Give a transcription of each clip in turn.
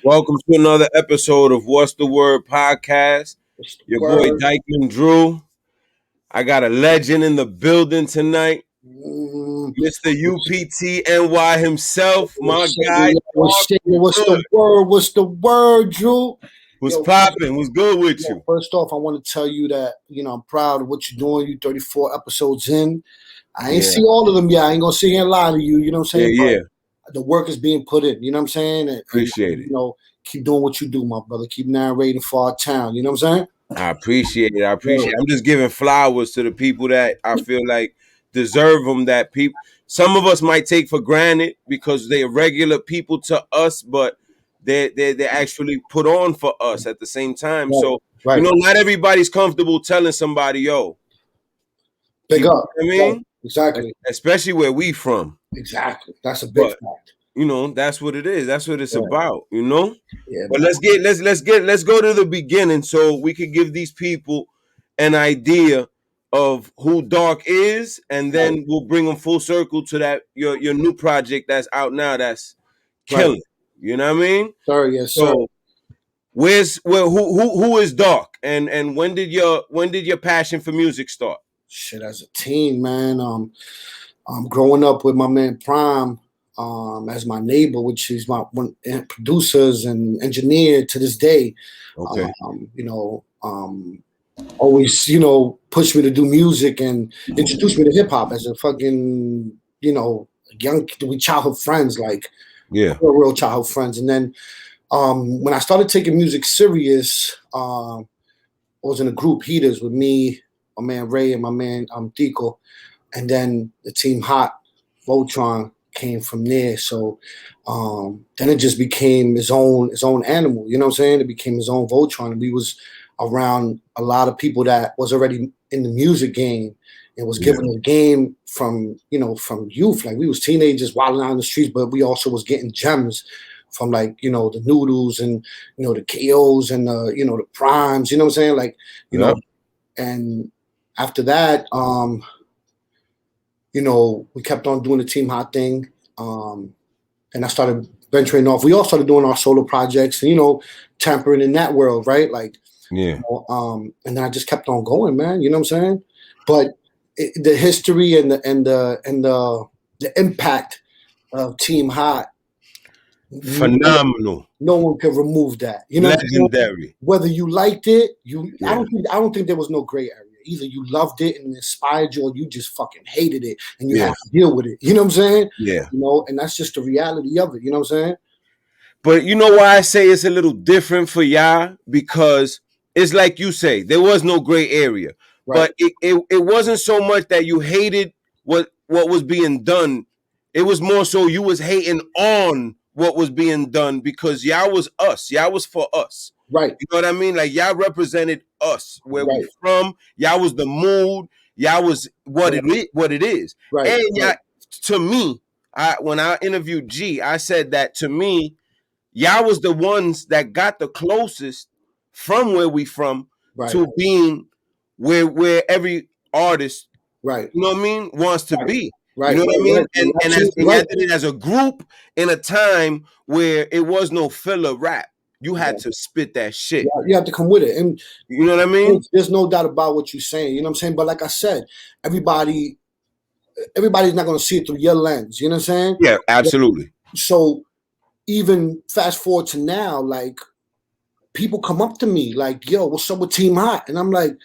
Welcome to another episode of What's the Word podcast. Your boy DYCKMAN Drew. I got a legend in the building tonight. Mr. UPTNY himself, my guy. What's the word, Drew? What's popping? What's good with you? First off, I want to tell you that, I'm proud of what you're doing. You 34 episodes in. I ain't see all of them yet. I ain't going to sit here and lie to you. You know what I'm saying? Yeah. But the work is being put in. You know what I'm saying? Appreciate it. Keep doing what you do, my brother. Keep narrating for our town. You know what I'm saying? I appreciate it. I'm just giving flowers to the people that I feel like deserve them. That people, some of us might take for granted because they're regular people to us, but they actually put on for us at the same time. Right. So not everybody's comfortable telling somebody, "Yo, big up." I mean, exactly. Especially where we from. Exactly. That's a big fact. That's what it is. That's what it's about. Yeah, but let's go to the beginning so we could give these people an idea of who Dark is, and then we'll bring them full circle to that your new project that's out now that's killing. You know what I mean? Sorry, yes, so who is Dark, and when did your passion for music start? Shit, as a teen, man. Growing up with my man Prime. As my neighbor, which is my one producers and engineer to this day. Okay. Always, pushed me to do music and introduced me to hip hop as a fucking, we childhood friends, like real childhood friends. And then when I started taking music serious, I was in a group, Heaters, with me, my man Ray, and my man Tico, and then the team HOTT, Voltron came from there. So then it just became his own animal, you know what I'm saying? It became his own Voltron, and we was around a lot of people that was already in the music game and was given the game from youth. Like, we was teenagers wilding out in the streets, but we also was getting gems from, like, the Noodles and the KOs and the Primes, you know what I'm saying? Like, and after that, we kept on doing the Team HOTT thing. And I started venturing off. We all started doing our solo projects and, tampering in that world, right? Like, and then I just kept on going, man. You know what I'm saying? But the history and the impact of Team HOTT, phenomenal. No one can remove that. Legendary. Whether you liked it, I don't think there was no gray area. Either you loved it and it inspired you, or you just fucking hated it and you have to deal with it. You know what I'm saying? Yeah. And that's just the reality of it. You know what I'm saying? But you know why I say it's a little different for y'all? Because it's like you say, there was no gray area. Right. But it wasn't so much that you hated what was being done. It was more so you was hating on what was being done because y'all was us. Y'all was for us. Right. You know what I mean? Like, y'all represented us, where we from. Y'all was the mood. Y'all was what it is. Right. And y'all, to me, when I interviewed G, I said that to me, y'all was the ones that got the closest from where we from to being where every artist, you know what I mean, wants to be. Right. You know what I mean? And y'all did it as a group in a time where it was no filler rap. You had to spit that shit. You have to come with it. And you know what I mean? There's no doubt about what you're saying. You know what I'm saying? But like I said, everybody's not going to see it through your lens. You know what I'm saying? Yeah, absolutely. So even fast forward to now, like, people come up to me like, yo, what's up with Team HOTT? And I'm like,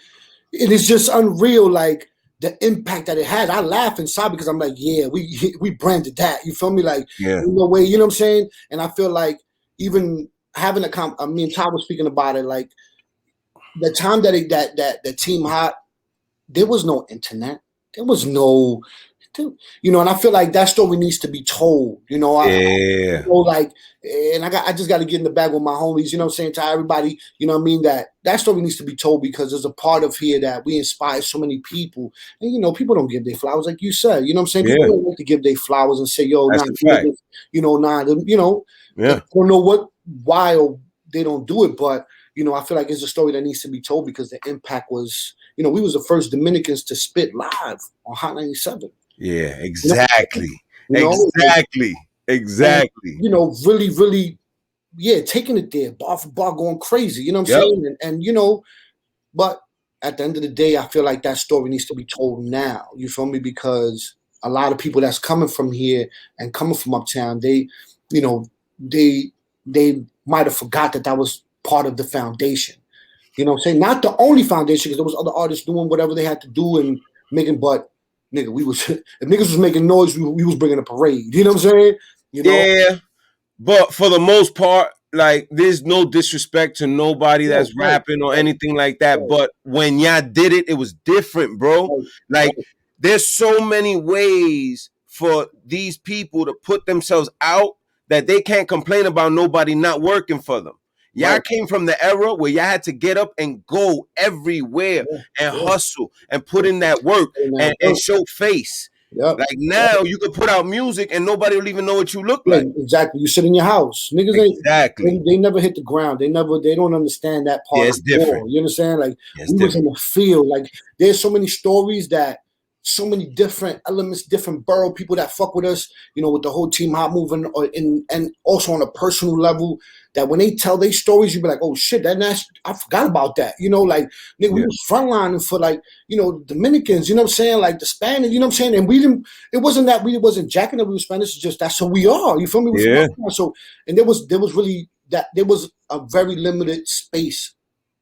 it is just unreal, like, the impact that it had. I laugh inside because I'm like, yeah, we branded that. You feel me? Like, no way, you know what I'm saying? And I feel like even having me and Ty was speaking about it, like, the time that the Team HOTT, there was no internet, there was no, and I feel like that story needs to be told. I just got to get in the bag with my homies. You know what I'm saying? To everybody, you know what I mean? That story needs to be told because there's a part of here that we inspire so many people, and people don't give their flowers, like you said. You know what I'm saying? People don't like to give their flowers and say, yo, I don't know why or they don't do it, but I feel like it's a story that needs to be told because the impact was, we was the first Dominicans to spit live on Hot 97. Yeah, exactly. Exactly. And, really, really taking it there, bar for bar, going crazy. You know what I'm saying? And you know, but at the end of the day, I feel like that story needs to be told now. You feel me? Because a lot of people that's coming from here and coming from uptown, they, you know, they might have forgot that was part of the foundation. You know what I'm saying? Not the only foundation, because there was other artists doing whatever they had to do and making, but nigga, we was if niggas was making noise, we was bringing a parade. You know what I'm saying? You know? Yeah, but for the most part, like, there's no disrespect to nobody that's rapping or anything like that. But when y'all did it, it was different, bro. Like, there's so many ways for these people to put themselves out that they can't complain about nobody not working for them. Y'all came from the era where y'all had to get up and go everywhere and hustle and put in that work and show face. Yep. Like now, you can put out music and nobody will even know what you look like. Exactly. You sit in your house, niggas. Exactly. They never hit the ground. They don't understand that part. Yeah, it's different. You understand? Like we was in the field. Like there's so many stories that. So many different elements, different borough people that fuck with us, you know, with the whole Team Hot movement, and also on a personal level, that when they tell their stories, you be like, oh shit, I forgot about that. You know, like, nigga, we was frontlining for, like, you know, Dominicans, you know what I'm saying, like the Spanish, you know what I'm saying, and it wasn't that we wasn't jacking that we were Spanish, it's just that's who we are. You feel me? So, and there was really there was a very limited space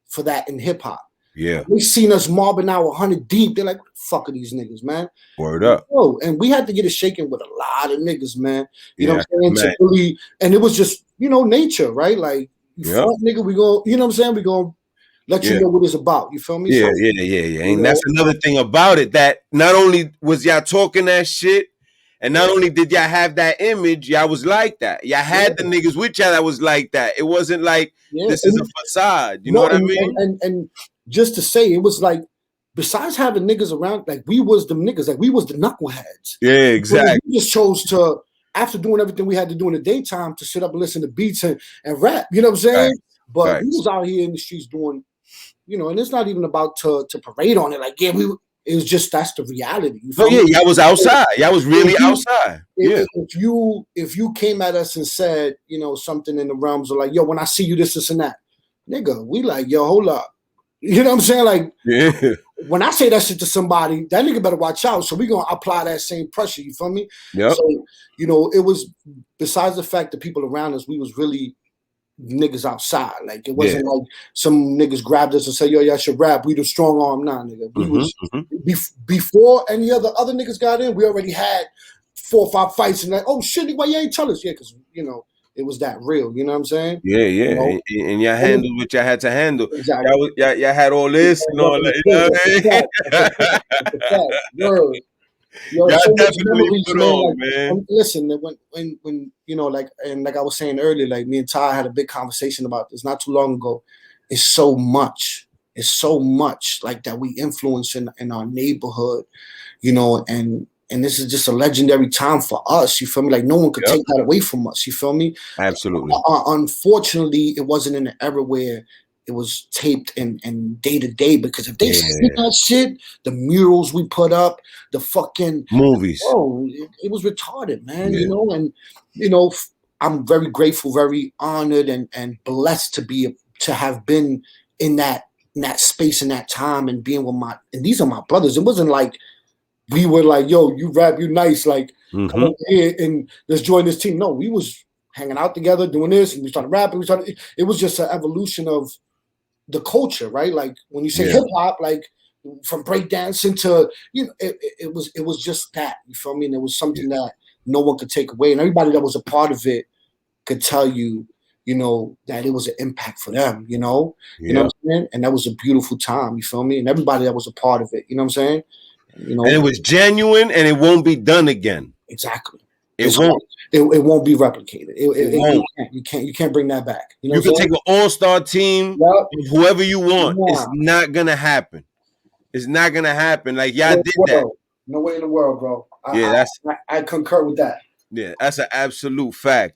for that in hip hop. Yeah, they seen us mobbing out 100 deep. They're like, what the fuck are these niggas, man? Word up. Oh, and we had to get it shaken with a lot of niggas, man. You know what I'm saying? To really, and it was just, you know, nature, right? Like, fuck nigga, we go, you know what I'm saying? We gonna let you know what it's about. You feel me? Yeah, so, And that's another thing about it, that not only was y'all talking that shit, and not only did y'all have that image, y'all was like that. Y'all had the niggas with y'all that was like that. It wasn't like this is a facade. You know what I mean? And just to say, it was like, besides having niggas around, like we was the niggas, like we was the knuckleheads. Yeah, exactly. We just chose to, after doing everything we had to do in the daytime, to sit up and listen to beats and rap. You know what I'm saying? Right. But we was out here in the streets doing, you know, and it's not even about to parade on it. Like, it was just, that's the reality. Y'all was outside. Y'all was really outside. If you came at us and said, you know, something in the realms of like, yo, when I see you, this and that, nigga, we like, yo, hold up. You know what I'm saying? Like, when I say that shit to somebody, that nigga better watch out. So we gonna apply that same pressure. You feel me? Yeah. So, you know, it was, besides the fact that people around us, we was really niggas outside. Like, it wasn't like some niggas grabbed us and said, yo, y'all should rap. We the strong arm now, nigga. We was before any other niggas got in, we already had 4 or 5 fights, and like, oh shit, why you ain't tell us? Yeah, because, you know, it was that real, you know what I'm saying? Yeah. You know? And y'all handled what y'all had to handle. Exactly. Y'all had all this and all that. You know what I mean? Word. Yo, y'all so definitely put on, man. Listen, when you know, like, and like I was saying earlier, like me and Ty had a big conversation about this not too long ago. It's so much like that we influence in our neighborhood, you know, and this is just a legendary time for us. You feel me? Like, no one could take that away from us. You feel me? Absolutely. Unfortunately, it wasn't in an era where it was taped and day to day, because if they see that shit, the murals we put up, the fucking movies, it was retarded, man. You know, and you know, I'm very grateful, very honored, and blessed to have been in that space in that time, and being with and these are my brothers. It wasn't like we were like, yo, you rap, you nice, like, come over here and let's join this team. No, we was hanging out together, doing this, and we started rapping. It was just an evolution of the culture, right? Like, when you say hip hop, like, from breakdancing to, you know, it was just that, you feel me? And it was something that no one could take away, and everybody that was a part of it could tell you, you know, that it was an impact for them, you know? You know what I'm saying? And that was a beautiful time, you feel me? And everybody that was a part of it, you know what I'm saying? You know, and it was genuine, and it won't be done again. Exactly. It won't. It won't be replicated. It won't. You can't bring that back. You know, you can take an all-star team, whoever you want. It's not gonna happen. It's not gonna happen. Like, y'all did that. No way in the world, bro. I concur with that. Yeah, that's an absolute fact.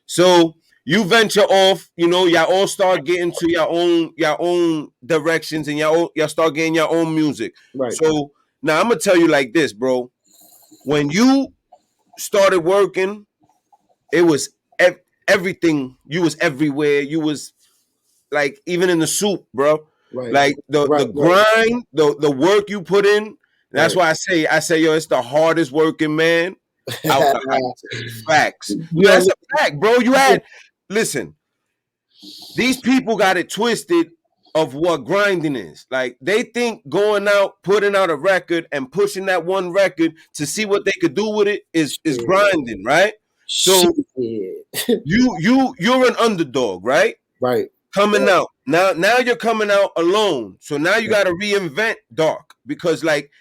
So you venture off, you know, y'all all start getting to your own directions, and y'all start getting your own music. Right. So now I'm gonna tell you like this, bro. When you started working, it was everything. You was everywhere. You was like even in the soup, bro. Right. Like the grind, the work you put in. That's why I say, yo, it's the hardest working man out the heights. Facts. That's a fact, bro. You had listen. These people got it twisted of what grinding is. Like they think going out, putting out a record and pushing that one record to see what they could do with it is grinding, right? So you're an underdog, right? Right. Coming out. Now you're coming out alone. So now you got to reinvent dark because like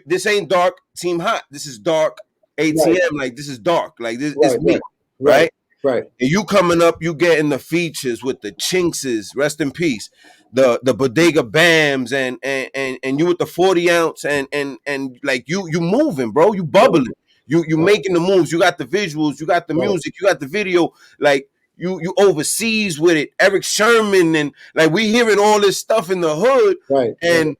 this ain't dark Team Hot. This is dark ATM. Like this is dark. Like this is me, right? Right. And you coming up, you getting the features with the CHINXes, rest in peace, the Bodega Bams, and you with the 40 ounce and like you moving, bro. You bubbling. You making the moves. You got the visuals. You got the music. You got the video. Like you overseas with it. Eric Sherman and like we hearing all this stuff in the hood. Right. And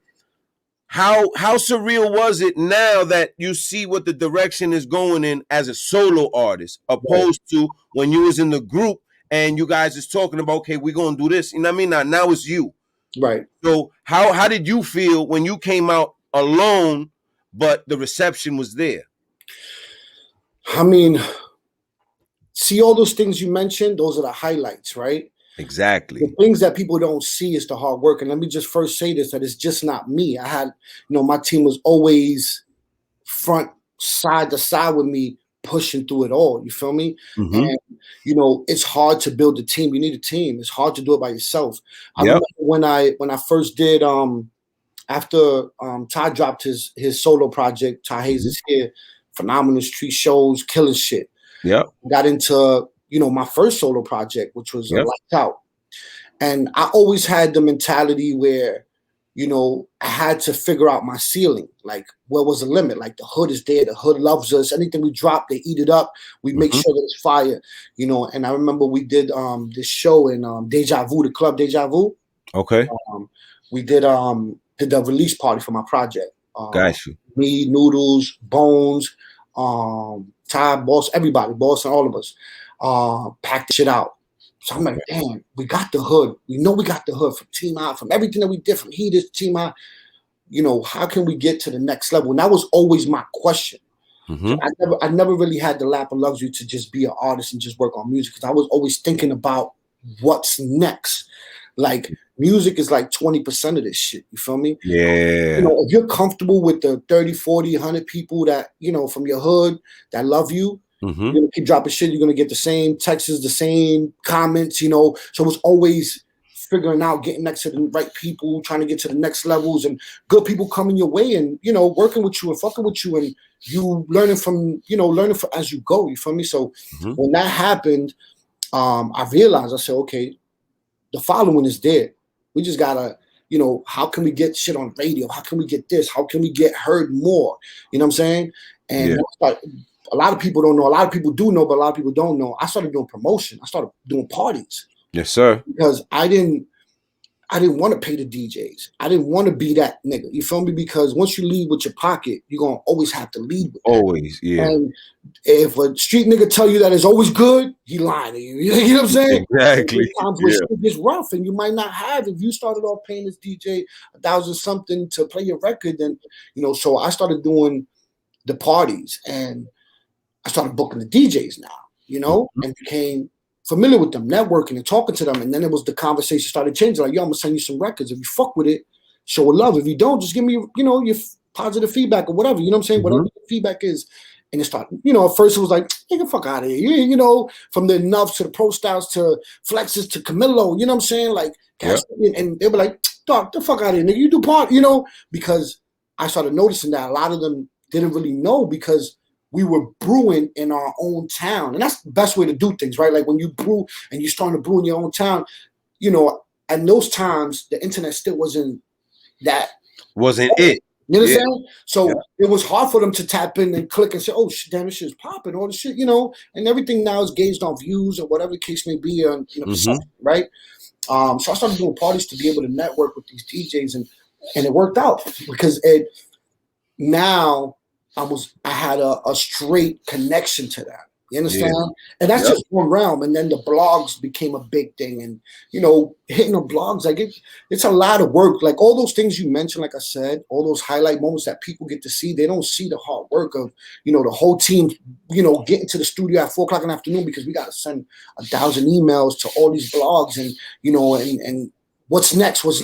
how surreal was it now that you see what the direction is going in as a solo artist, opposed to when you was in the group and you guys is talking about, okay, we're gonna do this. You know what I mean? Now it's you. Right. So how did you feel when you came out alone, but the reception was there? I mean, see all those things you mentioned, those are the highlights, right? Exactly. The things that people don't see is the hard work. And let me just first say this, that it's just not me. I had, my team was always front, side to side with me, pushing through it all. You feel me? Mm-hmm. And, it's hard to build a team. You need a team. It's hard to do it by yourself. I remember when I first did, after Ty dropped his solo project, Ty Hayes is here, phenomenal street shows, killing shit. Yeah. Got into, my first solo project, which was Lights Out. And I always had the mentality where, I had to figure out my ceiling. Like, what was the limit? Like, the hood is there. The hood loves us. Anything we drop, they eat it up. We make sure that it's fire, And I remember we did this show in Deja Vu, the club Deja Vu. Okay. We did the release party for my project. Got you. Me, Noodles, Bones, Ty, Boss, everybody, Boss, and all of us. Packed shit out. So I'm like, damn, we got the hood. We know we got the hood from Team I, from everything that we did from Heaters, Team I. How can we get to the next level? And that was always my question. Mm-hmm. So I never really had the lap of luxury to just be an artist and just work on music, because I was always thinking about what's next. Like, music is like 20% of this shit. You feel me? Yeah. If you're comfortable with the 30, 40, 100 people that, from your hood that love you, you're going to keep dropping shit. You're going to get the same texts, the same comments, So it was always figuring out, getting next to the right people, trying to get to the next levels, and good people coming your way and, working with you and fucking with you, and you learning from as you go. You feel me? So when that happened, I realized, I said, okay, the following is there. We just gotta, how can we get shit on radio? How can we get this? How can we get heard more? You know what I'm saying? And a lot of people don't know. A lot of people do know, but a lot of people don't know. I started doing promotion. I started doing parties. Yes, sir. Because I didn't want to pay the DJs. I didn't want to be that nigga. You feel me? Because once you lead with your pocket, you're gonna always have to lead with always, yeah. And if a street nigga tell you that it's always good, he lying to you. You know what I'm saying? Exactly. Times when shit gets rough and you might not have. If you started off paying this DJ $1,000 something to play your record, then so I started doing the parties and I started booking the DJs now, and became familiar with them, networking and talking to them. And then it was the conversation started changing. Like, yo, I'm gonna send you some records. If you fuck with it, show it love. If you don't, just give me, your positive feedback or whatever. You know what I'm saying? Whatever the feedback is. And it started, at first it was like, get the fuck out of here. From the Nuffs to the Pro Styles to Flexes to Camilo, you know what I'm saying? Like, and they were like, dog, the fuck out of here, nigga. You do part, because I started noticing that a lot of them didn't really know, because we were brewing in our own town. And that's the best way to do things, right? Like, when you brew and you're starting to brew in your own town, at those times, the internet still wasn't that. Wasn't it? You understand? So it was hard for them to tap in and click and say, oh, shit, damn, this shit's popping, all this shit, and everything now is gauged on views or whatever the case may be, on, right? So I started doing parties to be able to network with these DJs, and it worked out, because now I had a straight connection to that. You understand? And that's just one realm. And then the blogs became a big thing. And, you know, hitting the blogs, like it's a lot of work. Like all those things you mentioned, like I said, all those highlight moments that people get to see, they don't see the hard work of, you know, the whole team, you know, getting to the studio at 4 o'clock in the afternoon because we got to send 1,000 emails to all these blogs and, you know, and what's next, what's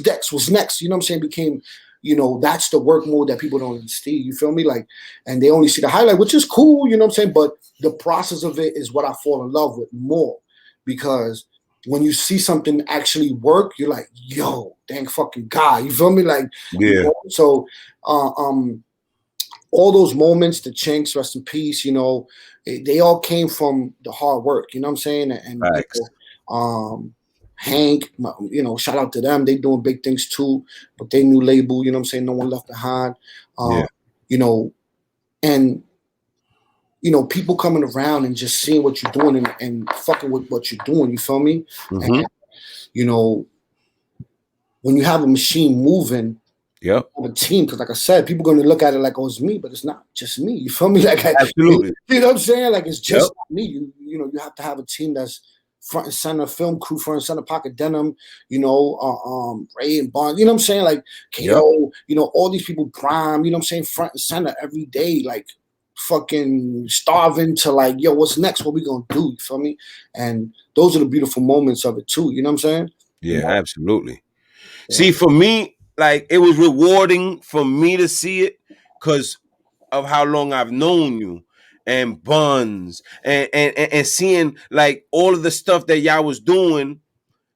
next, you know what I'm saying, became, you know, that's the work mode that people don't see. You feel me? Like, and they only see the highlight, which is cool, you know what I'm saying? But the process of it is what I fall in love with more, because when you see something actually work, you're like, yo, thank fucking God. You feel me? Like, you know? So all those moments, the CHINX, rest in peace, you know, they all came from the hard work, you know what I'm saying? And you know, Hank, you know, shout out to them. They doing big things too, but they new label, you know what I'm saying? No One Left Behind. You know, and you know, people coming around and just seeing what you're doing and fucking with what you're doing, you feel me? And, you know, when you have a machine moving, of a team, because like I said, people are gonna look at it like, oh, it's me, but it's not just me. You feel me? Like absolutely. You know what I'm saying? Like it's just not me. You know, you have to have a team that's front and center, film crew, front and center, Pocket Denim, you know, Ray and Bond, you know what I'm saying? Like KO, you know, all these people prime, you know what I'm saying, front and center every day, like fucking starving to like, yo, what's next? What we gonna do? You feel me? And those are the beautiful moments of it too. You know what I'm saying? Yeah, you know? Absolutely. Yeah. See, for me, like it was rewarding for me to see it because of how long I've known you. And Buns and seeing like all of the stuff that y'all was doing,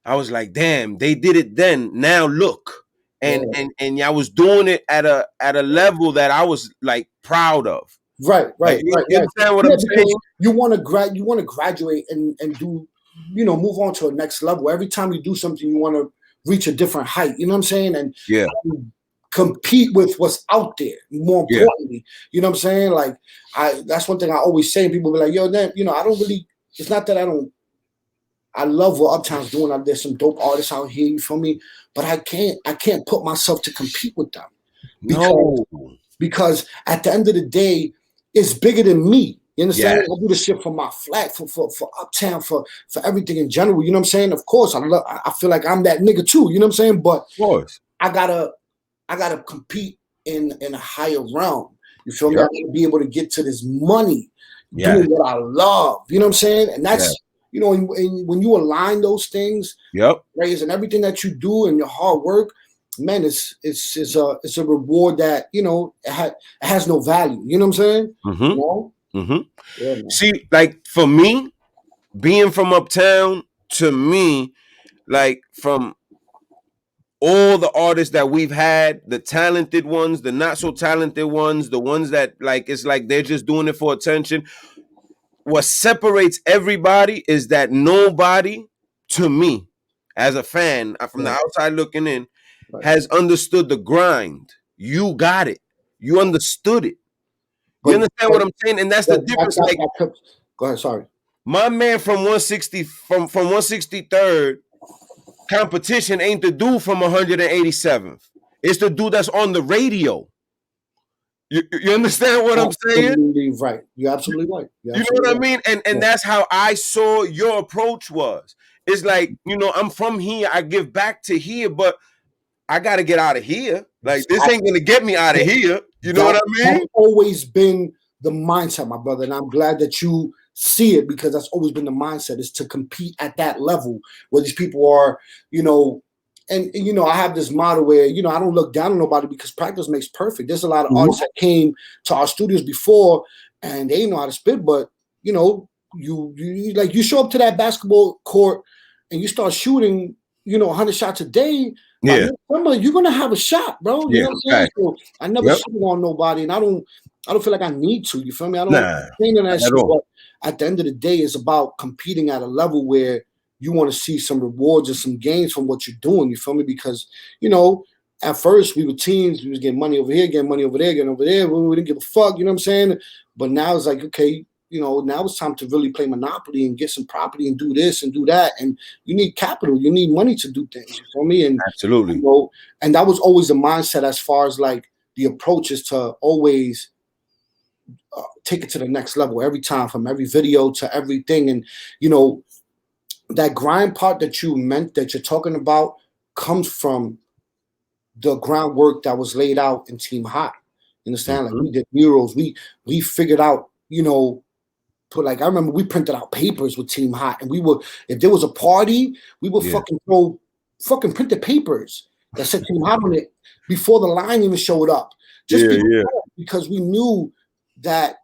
I was like, damn, they did it then. Now look. And y'all was doing it at a level that I was like proud of. Right. You understand what I'm saying? You want to graduate and do, you know, move on to a next level. Every time you do something, you want to reach a different height. You know what I'm saying? And compete with what's out there. More importantly, you know what I'm saying? Like that's one thing I always say. People be like, yo, then, you know, I don't really. It's not that I love what Uptown's doing. There's some dope artists out here. You feel me? But I can't put myself to compete with them. Because at the end of the day, it's bigger than me. You understand? I do the shit for my flat, for Uptown, for everything in general. You know what I'm saying? Of course, I feel like I'm that nigga too. You know what I'm saying? But of course, I gotta compete in a higher realm. You feel me? I gotta be able to get to this money, doing what I love. You know what I'm saying? And that's you know, when you align those things, right, and everything that you do and your hard work, man, it's a reward that, you know, it has no value. You know what I'm saying? You know? See, like for me, being from Uptown, to me, like from all the artists that we've had, the talented ones, the not so talented ones, the ones that like it's like they're just doing it for attention. What separates everybody is that nobody, to me, as a fan from the outside looking in, has understood the grind. You got it. You understood it. You understand what I'm saying? And that's the difference. Go ahead. Sorry. My man from 160 from 163rd competition ain't the dude from 187th. It's the dude that's on the radio. You understand what I'm saying? Absolutely right. You're absolutely right. You know what I mean? And that's how I saw your approach was. It's like, you know, I'm from here. I give back to here, but I got to get out of here. Like, this ain't going to get me out of here. You know what I mean? That's always been the mindset, my brother. And I'm glad that you see it, because that's always been the mindset, is to compete at that level where these people are, you know. And, you know, I have this motto where, you know, I don't look down on nobody, because practice makes perfect. There's a lot of artists that came to our studios before and they know how to spit, but, you know, you show up to that basketball court and you start shooting, you know, 100 shots a day. You're going to have a shot, bro. You know what I'm saying? So I never shoot on nobody, and I don't feel like I need to. You feel me? I don't think that shit, but at the end of the day, it's about competing at a level where you want to see some rewards and some gains from what you're doing. You feel me? Because, you know, at first we were teens. We was getting money over here, getting money over there, getting over there. We didn't give a fuck. You know what I'm saying? But now it's like, okay, you know, now it's time to really play Monopoly and get some property and do this and do that. And you need capital. You need money to do things. You feel me? And absolutely. You know, and that was always the mindset as far as like the approach is to always take it to the next level every time, from every video to everything. And you know, that grind part that you're talking about comes from the groundwork that was laid out in Team Hot. You understand? Like, we did murals, we figured out, you know, I remember we printed out papers with Team Hot, and we would, if there was a party, we would fucking print the papers that said Team Hot on it before the line even showed up. Just because we knew that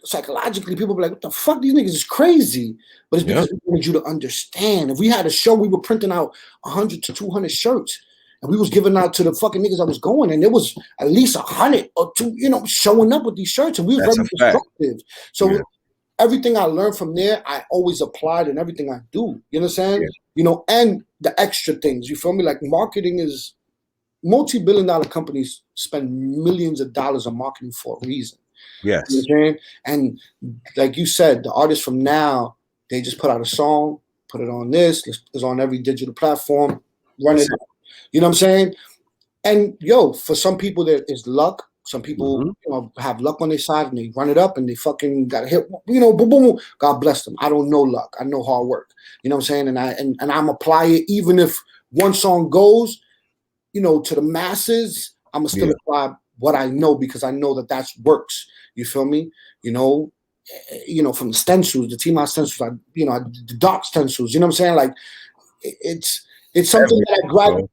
psychologically people were like, what the fuck, these niggas is crazy. But it's because we wanted you to understand. If we had a show, we were printing out 100 to 200 shirts, and we was giving out to the fucking niggas that was going, and there was at least 100 or 2, you know, showing up with these shirts, and we were very destructive. So everything I learned from there, I always applied in everything I do. You understand? You know, and the extra things. You feel me? Like, marketing is, multi-billion-dollar companies spend millions of dollars on marketing for a reason. Yes. You know what I'm saying? And like you said, the artists from now, they just put out a song, put it on this, it's on every digital platform, run it. You know what I'm saying? And yo, for some people there is luck. Some people you know, have luck on their side, and they run it up and they fucking got hit, you know, boom, boom, boom. God bless them. I don't know luck. I know hard work. You know what I'm saying? And I'm apply it, even if one song goes, you know, to the masses, I'm gonna still apply what I know, because I know that works. You feel me? You know, from the stencils, the Team Hot stencils, the dark stencils. You know what I'm saying? Like, it's something that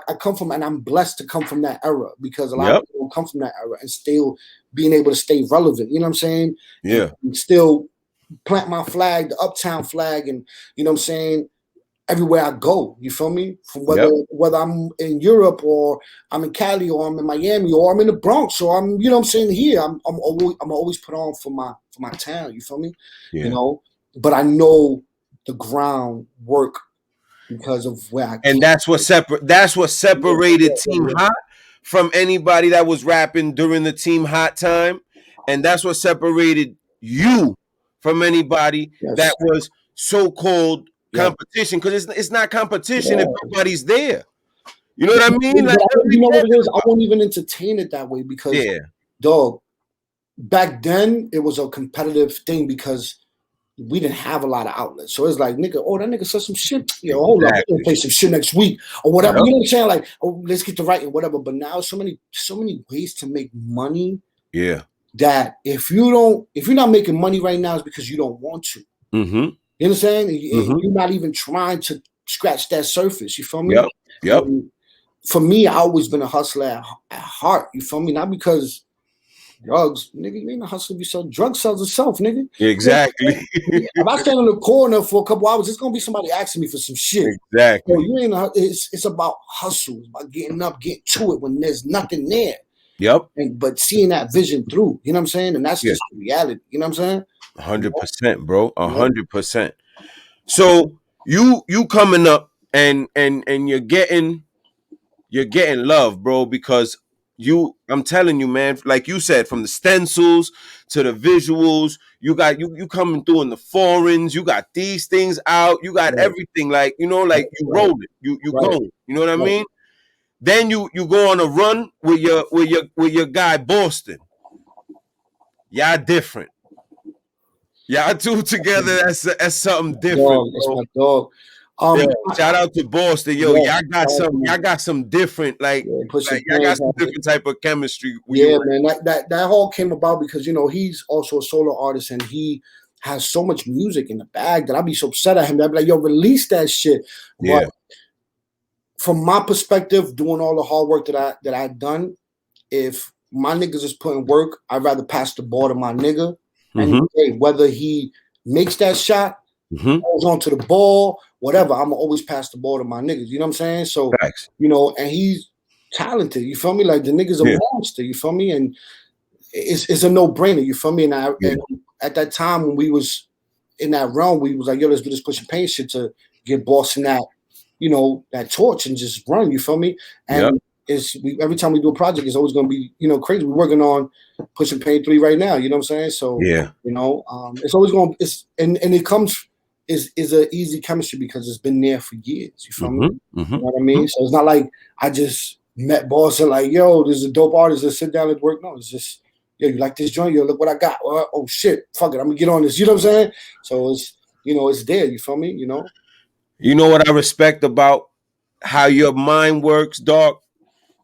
I come from, and I'm blessed to come from that era, because a lot of people come from that era and still being able to stay relevant. You know what I'm saying? Yeah. And still plant my flag, the Uptown flag, and you know what I'm saying, everywhere I go. You feel me? From whether I'm in Europe, or I'm in Cali, or I'm in Miami, or I'm in the Bronx, or I'm, you know what I'm saying, here. I'm always put on for my town. You feel me? Yeah. You know, but I know the groundwork because of where I came. And that's what separated Team Hot from anybody that was rapping during the Team Hot time. And that's what separated you from anybody that was so-called competition, because it's not competition if nobody's there. You know what I mean? Like, you know what it is? I won't even entertain it that way, because dog, back then it was a competitive thing, because we didn't have a lot of outlets. So it's like, nigga, that nigga said some shit. Yo, hold up, we're gonna play some shit next week or whatever. You know what I'm saying? Like, let's get to writing, whatever. But now so many ways to make money. Yeah. That if you're not making money right now, it's because you don't want to. Mm-hmm. You understand? You're not even trying to scratch that surface. You feel me? Yep. For me, I always been a hustler at heart. You feel me? Not because drugs, nigga. You ain't a hustler if you sell drugs. Sells itself, nigga. Exactly. If I stand on the corner for a couple hours, it's gonna be somebody asking me for some shit. Exactly. So you ain't. It's about hustle. It's about getting up, getting to it when there's nothing there. Yep. But seeing that vision through, you know what I'm saying? And that's just reality. You know what I'm saying? 100%, bro. 100%. So you coming up and you're getting love, bro, because I'm telling you, man, like you said, from the stencils to the visuals, you coming through in the foreigns, you got these things out, you got everything, like, you know, like you roll it, you go, you know what I mean? Then you go on a run with your guy Boston. Y'all different. Y'all two together, that's something different. Dog, that's my dog. Shout out to Boston, y'all got some different, like y'all got some different type of chemistry. Man, that all came about because, you know, he's also a solo artist, and he has so much music in the bag that I'd be so upset at him. I'd be like, yo, release that shit. But from my perspective, doing all the hard work that I've done, if my niggas is putting work, I'd rather pass the ball to my nigga. And whether he makes that shot, goes onto the ball, whatever, I'm always pass the ball to my niggas. You know what I'm saying? So, you know, and he's talented. You feel me? Like, the nigga's a monster. You feel me? And it's a no-brainer. You feel me? And and at that time when we was in that realm, we was like, yo, let's do this Pushing Pain shit to get Boston that, you know, that torch and just run. You feel me? And every time we do a project, it's always going to be, you know, crazy. We're working on Pushing Pain 3 right now. You know what I'm saying? So, you know, it's always going to, and it comes, is an easy chemistry because it's been there for years. You feel me? You know what I mean? So it's not like I just met Boston like, yo, there's a dope artist that sit down and work. No, it's just yo, you like this joint? Yo, look what I got. Oh shit, fuck it, I'm gonna get on this. You know what I'm saying? So it's, you know, it's there. You feel me? You know. You know what I respect about how your mind works, dog?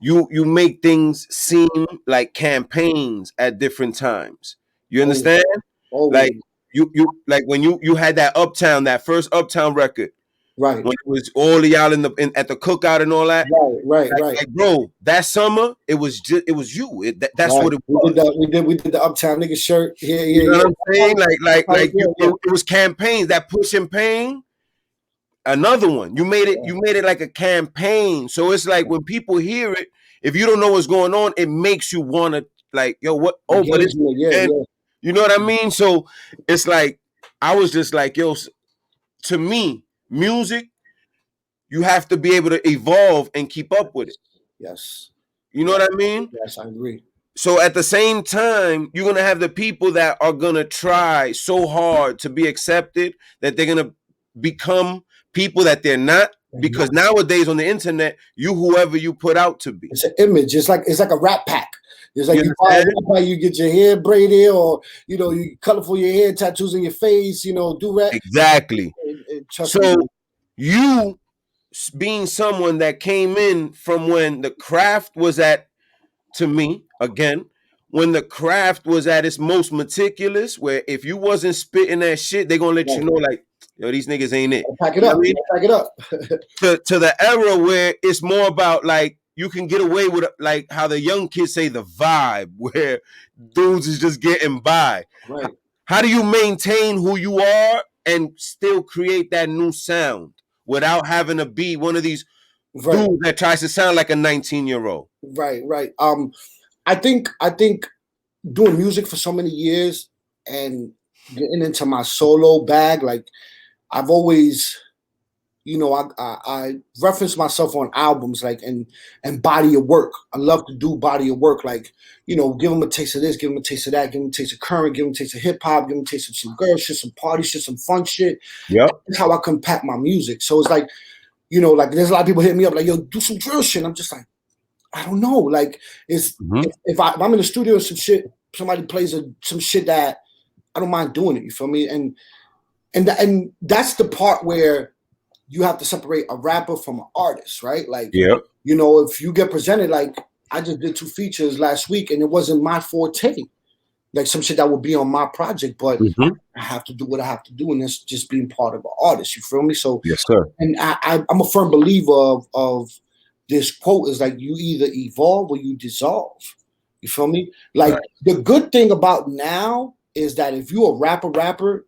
You make things seem like campaigns at different times. You understand? Always. Like you like when you had that Uptown, that first Uptown record, right? When it was all of y'all at the cookout and all that. Right. Like, bro, that summer it was you. That's right. what it was. We did the Uptown nigga shirt. Yeah. You know what I'm saying? Yeah. It was campaigns. That Pushing Pain. Another one. You made it like a campaign. So it's like when people hear it, if you don't know what's going on, it makes you want to like, yo, what? Oh, but it's you know what I mean? So it's like I was just like, yo, to me, music, you have to be able to evolve and keep up with it. Yes. You know what I mean? Yes, I agree. So at the same time, you're gonna have the people that are gonna try so hard to be accepted that they're gonna become people that they're not, because nowadays on the internet, you whoever you put out to be. It's an image. It's like a rap pack. It's like you buy a rap pack, you get your hair braided, or you know, you colorful your hair, tattoos on your face, you know, do that. Exactly. So you being someone that came in from when the craft was at, to me, again, when the craft was at its most meticulous, where if you wasn't spitting that shit, they're gonna let you know, like, yo, these niggas ain't it. Pack it up. Pack it up. to the era where it's more about like you can get away with like how the young kids say the vibe, where dudes is just getting by. Right. How do you maintain who you are and still create that new sound without having to be one of these dudes that tries to sound like a 19-year-old? Right. I think doing music for so many years and getting into my solo bag, like I've always, you know, I reference myself on albums, like and body of work. I love to do body of work, like, you know, give them a taste of this, give them a taste of that, give them a taste of current, give them a taste of hip hop, give them a taste of some girl shit, some party shit, some fun shit. Yeah, that's how I compact my music. So it's like, you know, like there's a lot of people hitting me up like, yo, do some drill shit. I'm just like, I don't know. Like, it's if I'm in the studio or some shit, somebody plays some shit that I don't mind doing it. You feel me? And that's the part where you have to separate a rapper from an artist, right? Like, you know, if you get presented, like I just did 2 features last week, and it wasn't my forte, like some shit that would be on my project, but I have to do what I have to do, and that's just being part of an artist. You feel me? So yes, sir. And I'm a firm believer of this quote is like, you either evolve or you dissolve. You feel me? Like the good thing about now is that if you're a rapper,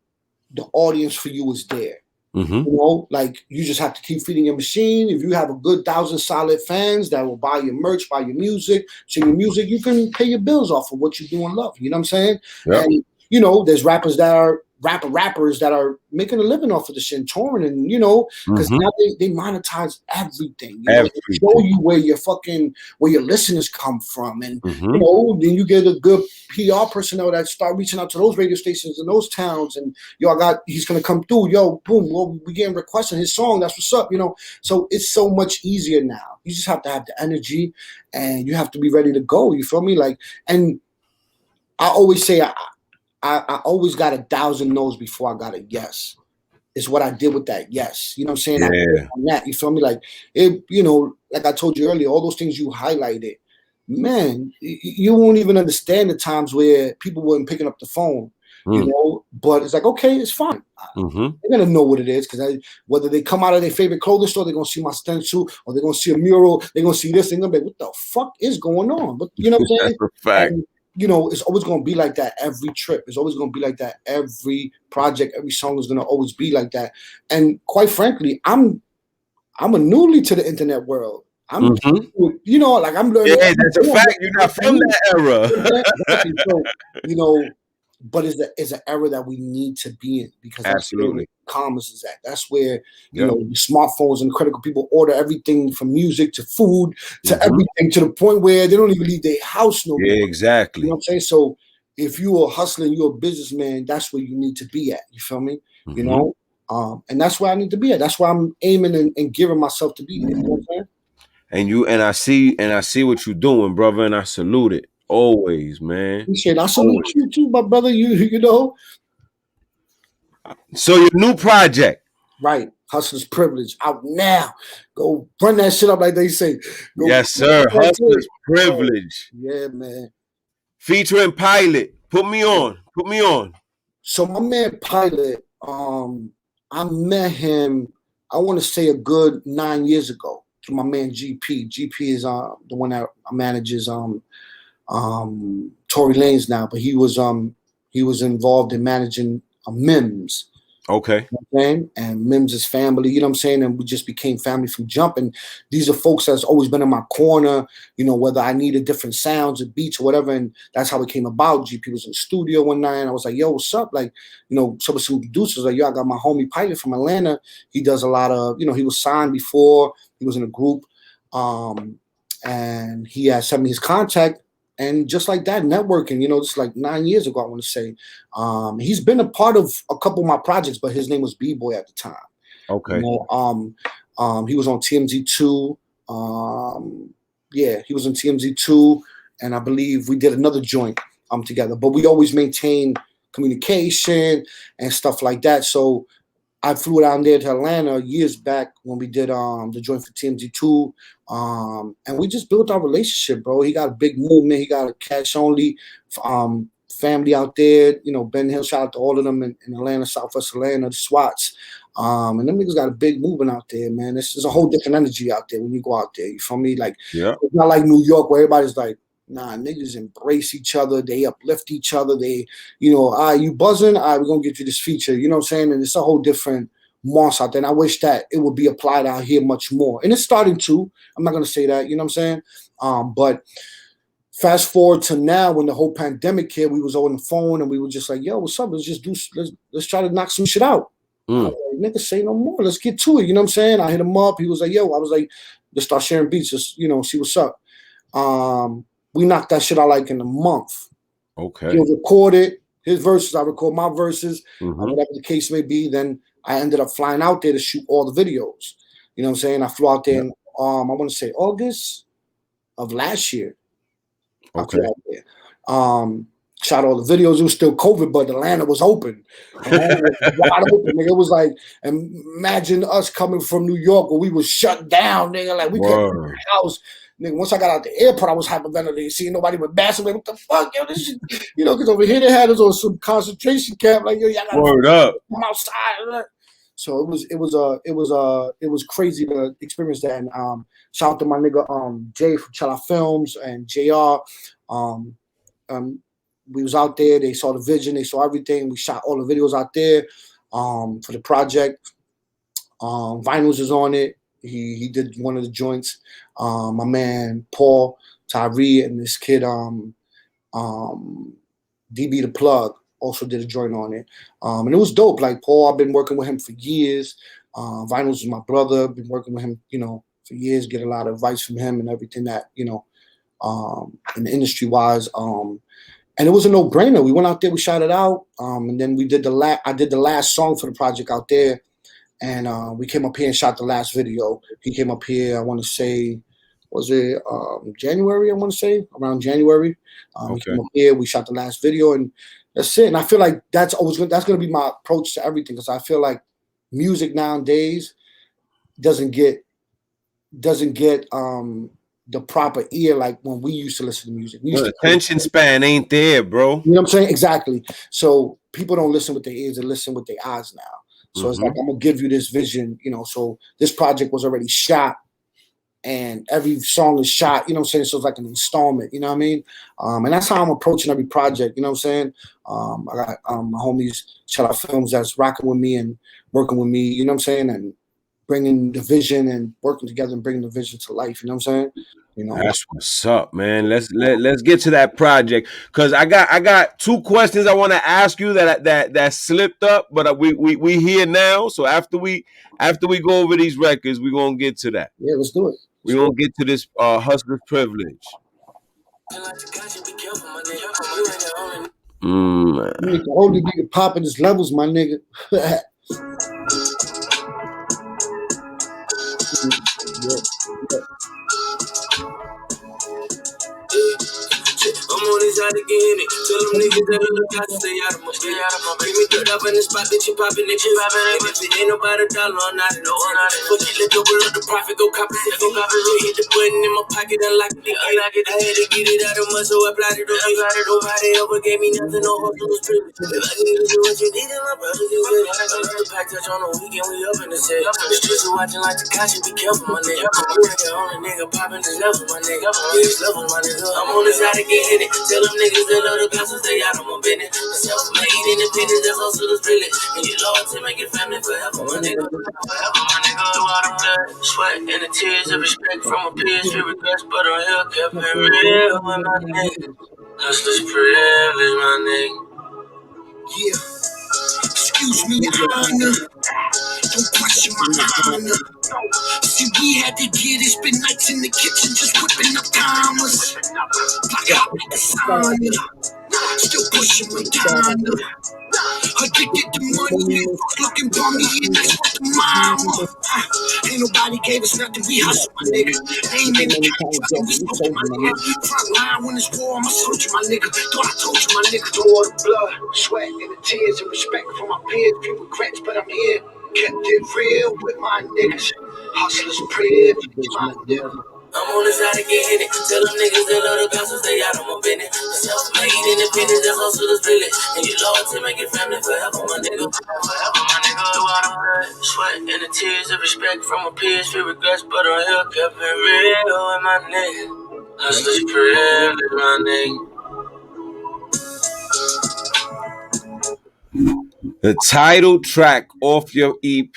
the audience for you is there. You know, like you just have to keep feeding your machine. If you have a good 1,000 solid fans that will buy your merch, buy your music, sing your music, you can pay your bills off of what you do and love. You know what I'm saying? And you know, there's rappers that are rappers that are making a living off of the shit, touring, and you know, because now they monetize everything. You know, they show you where your listeners come from, and you know, then you get a good PR personnel that start reaching out to those radio stations in those towns, and he's gonna come through, yo, boom, well, we getting requesting his song, that's what's up, you know. So it's so much easier now. You just have to have the energy, and you have to be ready to go. You feel me? Like, and I always say, I always got 1,000 no's before I got a yes. It's what I did with that yes. You know what I'm saying? On that, you feel me? Like, it, you know, like I told you earlier, all those things you highlighted, man, you won't even understand the times where people weren't picking up the phone, you know, but it's like, okay, it's fine. They're going to know what it is, because whether they come out of their favorite clothing store, they're going to see my stencil, or they're going to see a mural, they're going to see this, they're going to be like, what the fuck is going on? But you know what I'm saying? That's a fact. And, you know, it's always going to be like that every trip. It's always going to be like that every project. Every song is going to always be like that. And quite frankly, I'm a newly to the internet world. I'm, you know, like I'm learning. Yeah, that's a fact. You're not from that era. So, you know, but it's an era that we need to be in, because that's where commerce is at. That's where, you know, the smartphones and critical people order everything from music to food to everything, to the point where they don't even leave their house no more. Yeah, exactly. You know what I'm saying? So if you're a hustler, you're a businessman, that's where you need to be at. You feel me? You know? And that's where I need to be at. That's why I'm aiming and giving myself to be there. You know what I'm saying? And I see what you're doing, brother, and I salute it. Always, man. Appreciate it. I salute you too, my brother. You know. So your new project. Right. Hustler's Privilege out now. Go run that shit up like they say. Go Yes, sir. Hustler's Privilege. Yeah, man. Featuring Pilot. Put me on. Put me on. So my man Pilot, I met him, I want to say a good 9 years ago, to my man GP. GP is the one that manages Tory Lanez now, but he was involved in managing Mims. Okay. You know what I'm saying? And Mims is family, you know what I'm saying? And we just became family from jump. And these are folks that's always been in my corner, you know, whether I needed different sounds or beats or whatever. And that's how it came about. GP was in the studio one night and I was like, yo, what's up? Like, you know, some producers like, yo, I got my homie Pilot from Atlanta. He does a lot of, you know, he was signed before, he was in a group. And he had sent me his contact. And just like that, networking, you know, just like 9 years ago, I want to say. He's been a part of a couple of my projects, but his name was B-Boy at the time. Okay. You know, he was on TMZ2. Yeah, he was on TMZ2. And I believe we did another joint together. But we always maintained communication and stuff like that. So I flew down there to Atlanta years back when we did the joint for TMZ2. And we just built our relationship, bro. He got a big movement. He got a cash only family out there. You know, Ben Hill, shout out to all of them in Atlanta, Southwest Atlanta, the SWATs. And them niggas got a big movement out there, man. There's a whole different energy out there when you go out there. You feel me? Like, It's not like New York where everybody's like, nah, niggas embrace each other. They uplift each other. They, you know, you buzzing? All right, we're going to get you this feature. You know what I'm saying? And it's a whole different monster out there. And I wish that it would be applied out here much more. And it's starting to. I'm not going to say that. You know what I'm saying? But fast forward to now when the whole pandemic hit, we was on the phone and we were just like, yo, what's up? Let's try to knock some shit out. Like, nigga, say no more. Let's get to it. You know what I'm saying? I hit him up. He was like, yo, I was like, let's start sharing beats. Just, you know, see what's up. We knocked that shit out like in a month. Okay. He'll record it, his verses, I record my verses, whatever the case may be. Then I ended up flying out there to shoot all the videos. You know what I'm saying? I flew out there in, I want to say August of last year. Okay. Out there. Shot all the videos. It was still COVID, but Atlanta was open. Atlanta was wide open, nigga. It was like, imagine us coming from New York where we was shut down, nigga. Like we couldn't leave the house. Nigga, once I got out the airport, I was hyperventilating, seeing nobody with masks. Like, what the fuck, yo? This shit, you know, because over here they had us on some concentration camp. Like, yo, y'all gotta come outside. So it was crazy to experience that. And shout out to my nigga Jay from Chala Films and JR. We was out there. They saw the vision. They saw everything. We shot all the videos out there for the project. Vinyls is on it. He did one of the joints. My man Paul Tyree and this kid DB the Plug also did a joint on it. And it was dope. Like Paul, I've been working with him for years. Vinyls is my brother. Been working with him, you know, for years. Get a lot of advice from him and everything that, you know, in the industry wise. And it was a no-brainer. We went out there, we shot it out, and then we did I did the last song for the project out there, and we came up here and shot the last video. He came up here, I want to say, was it January? I want to say around January. He came up here, we shot the last video, and that's it. And I feel like that's going to be my approach to everything, because I feel like music nowadays doesn't get the proper ear like when we used to listen to music. The attention span ain't there, bro. You know what I'm saying? Exactly. So people don't listen with their ears, they listen with their eyes now. So it's like, I'm gonna give you this vision, you know. So this project was already shot and every song is shot, you know what I'm saying? So it's like an installment, you know what I mean? And that's how I'm approaching every project, you know what I'm saying? I got my homies, Chala Films, that's rocking with me and working with me, you know what I'm saying? And bringing the vision and working together and bringing the vision to life. You know what I'm saying? You know, that's what's up, man. Let's get to that project, because I got two questions I want to ask you that slipped up, but we here now. So after we go over these records, we're gonna get to that. Yeah, let's do it. We're gonna get to this Hustler's Privilege. You need to only be popping his levels, my nigga. I'm on this side again. Tell them niggas that look got to stay out of my bed. Give me dirt up in the spot, bitch, you poppin' it. And if it ain't about $1, I'm not in no one. Fuck it, let go below the profit, go copy it. Hit the button in my pocket, unlock it. I had to get it out of muscle, applied it on me. Nobody ever gave me nothing, no hope, no spirit. If I need to do what you need, then my brothers is it. The pack touch on the weekend, we up in the set. The streets are watching like Takashi, be careful, my nigga. You ain't the only nigga popping this level, my nigga. Yeah, it's level, my nigga. I'm on the side to get hit it. Tell them niggas that love the gossip, stay out of my business. Self-made independence, that's all to the split. And you loyal to make it family forever, my nigga. Forever, my nigga. Through all the blood, sweat, and the tears of respect from my peers, few regrets, but I'm here, kept it real with my nigga. Hustlers privilege, my nigga. Yeah. Excuse me, Your Honor. Don't question my honor. See, we had to get it. Spend nights in the kitchen just whipping up commas. Like hot like a sauna. Still pushing my Madonna. Addicted to money, niggas looking bummy, and that's what the mama. Ain't nobody gave us nothing, we hustle, my nigga. Ain't many times fucking, we smoking, my nigga. Front line when it's war, I'm a soldier, my nigga. Thought I told you, my nigga. Through all the blood, sweat, and the tears, and respect for my peers. Few regrets, but I'm here. Kept it real with my niggas. Hustlers privilege, my nigga. I'm on the side to get hit it. Tell them niggas that love the gossip, stay out of my business. Self-made independence, that's all to the split. And you loyal to make it family forever, my nigga. Forever, my nigga. Through all the blood, sweat, and the tears of respect from my peers, few regrets, but I'm here, kept it real with my nigga. Hustlers privilege, my nigga. The title track off your EP.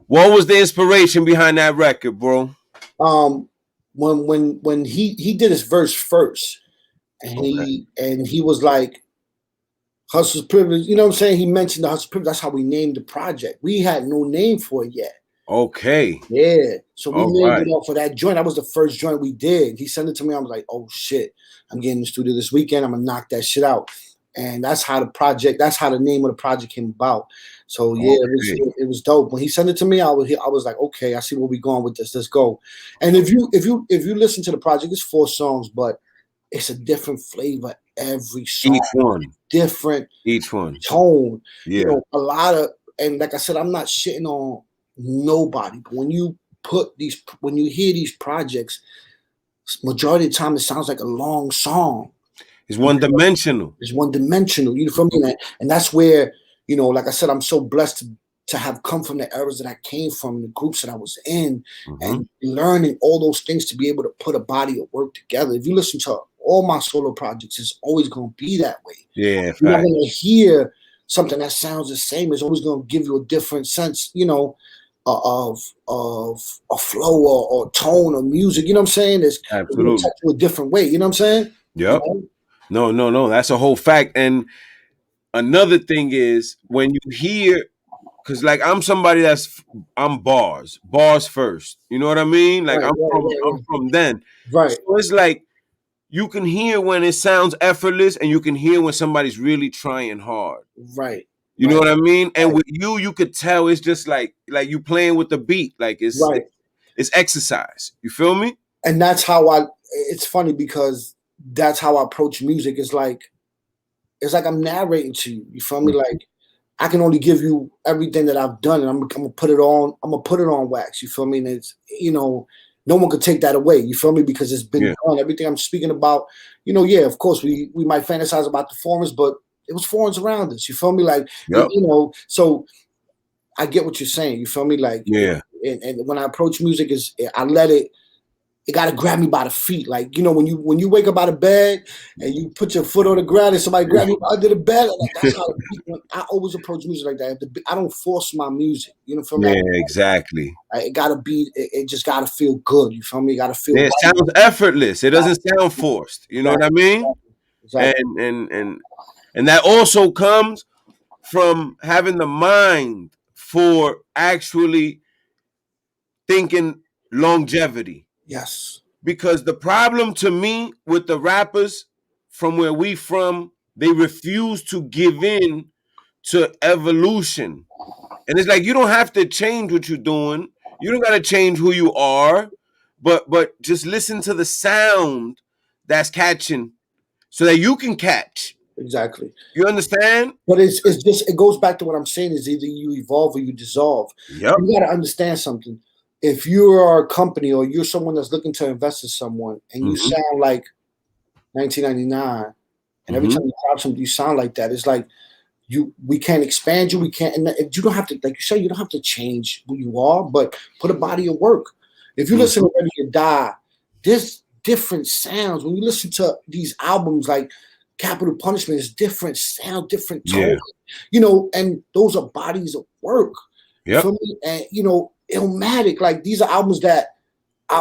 What was the inspiration behind that record, bro? When he did his verse first, and he was like, Hustler's Privilege, you know what I'm saying? He mentioned the Hustler's Privilege. That's how we named the project. We had no name for it yet. Okay. Yeah. So we named it off of that joint. That was the first joint we did. He sent it to me. I was like, oh shit, I'm getting in the studio this weekend. I'm gonna knock that shit out. And that's how the name of the project came about. So yeah, it was dope. When he sent it to me, I was like, okay, I see where we're going with this. Let's go. And if you listen to the project, it's 4 songs, but it's a different flavor every song. Each one. Different tone. Yeah. You know, a lot of, and like I said, I'm not shitting on nobody, but when you hear these projects, majority of the time it sounds like a long song. It's one-dimensional. You feel me? And that's where, you know, like I said, I'm so blessed to have come from the eras that I came from, the groups that I was in, and learning all those things to be able to put a body of work together. If you listen to all my solo projects, it's always going to be that way. Yeah, you're not going to hear something that sounds the same. It's always going to give you a different sense, you know, of a flow or tone or music. You know what I'm saying? It's going to touch you a different way. You know what I'm saying? Yep. You know? No, that's a whole fact. And another thing is when you hear, because like I'm somebody I'm bars first. You know what I mean? Like I'm from then. Right. So it's like you can hear when it sounds effortless, and you can hear when somebody's really trying hard. Right. You know what I mean? And with you could tell it's just like you playing with the beat. Like it's exercise. You feel me? And that's how it's funny because that's how I approach music. It's like I'm narrating to you. You feel me? Like I can only give you everything that I've done, and I'm gonna put it on wax. You feel me? And it's, you know, no one could take that away. You feel me? Because it's been done. Everything I'm speaking about, you know, of course we might fantasize about the foreigners, but it was foreigners around us. You feel me? Like you know, so I get what you're saying. You feel me? Like and when I approach music, I let it got to grab me by the feet. Like, you know, when you wake up out of bed and you put your foot on the ground and somebody grab you under the bed, like, that's how I always approach music like that. I don't force my music. You know, feel me? Yeah, exactly. It got to be. It just got to feel good. You feel me? It got to feel. It sounds effortless. It doesn't sound forced. You know what I mean? Exactly. And that also comes from having the mind for actually thinking longevity. Yes. Because the problem to me with the rappers from where we from, they refuse to give in to evolution. And it's like, you don't have to change what you're doing. You don't got to change who you are, but just listen to the sound that's catching so that you can catch. Exactly. You understand? But it's just, it goes back to what I'm saying, is either you evolve or you dissolve. Yep. You got to understand something. If you are a company or you're someone that's looking to invest in someone and you sound like 1999, and every time you drop something, you sound like that, it's like, we can't expand you. We can't, and you don't have to, like you say, you don't have to change who you are, but put a body of work. If you listen to Ready to Die, there's different sounds. When you listen to these albums like Capital Punishment, is different sound, different tone, you know, and those are bodies of work. Yeah. For me, and you know, Illmatic, like these are albums that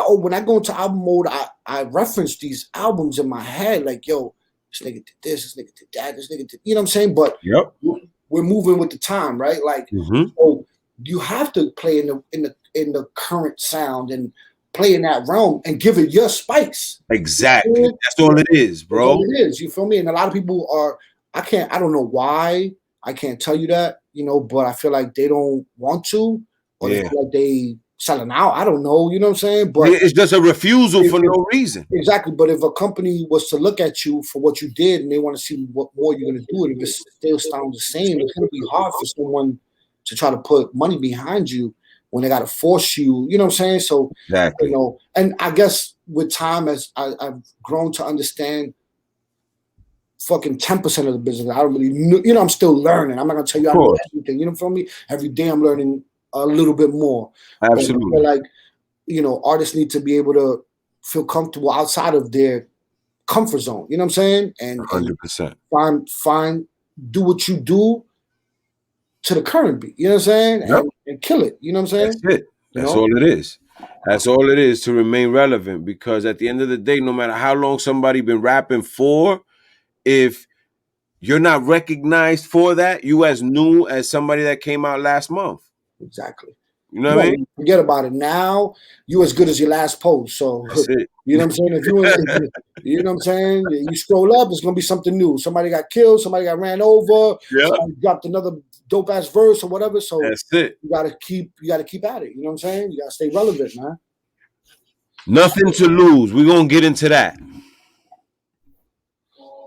when I go into album mode, I reference these albums in my head, like, yo, this nigga did this, this nigga did that, this nigga did, you know what I'm saying? But we're moving with the time, right? Like, so you have to play in the current sound and play in that realm and give it your spice. Exactly. That's all it is, bro. That's all it is. You feel me? And a lot of people are, I don't know why, I can't tell you that, you know, but I feel like they don't want to, or they feel like they selling out. I don't know, you know what I'm saying? But it's just a refusal for no reason. Exactly. But if a company was to look at you for what you did and they want to see what more you're going to do, and if it still sounds the same, it's going to be hard for someone to try to put money behind you when they got to force you, you know what I'm saying? So, you know, and I guess with time, as I've grown to understand fucking 10% of the business, I don't really know, you know, I'm still learning. I'm not going to tell you I know everything, you know, for me, every day I'm learning a little bit more. Absolutely. But like, you know, artists need to be able to feel comfortable outside of their comfort zone. You know what I'm saying? And 100%. Find do what you do to the current beat. You know what I'm saying? And kill it. You know what I'm saying? That's it. That's all it is. That's all it is, to remain relevant. Because at the end of the day, no matter how long somebody been rapping for, if you're not recognized for that, you as new as somebody that came out last month. Exactly. You know what I mean? Forget about it. Now you as good as your last post. So that's it. You know what I'm saying? If you know what I'm saying? You scroll up, it's gonna be something new. Somebody got killed, somebody got ran over, somebody dropped another dope ass verse or whatever. So that's it. You gotta keep at it. You know what I'm saying? You gotta stay relevant, man. Nothing to lose. We're gonna get into that.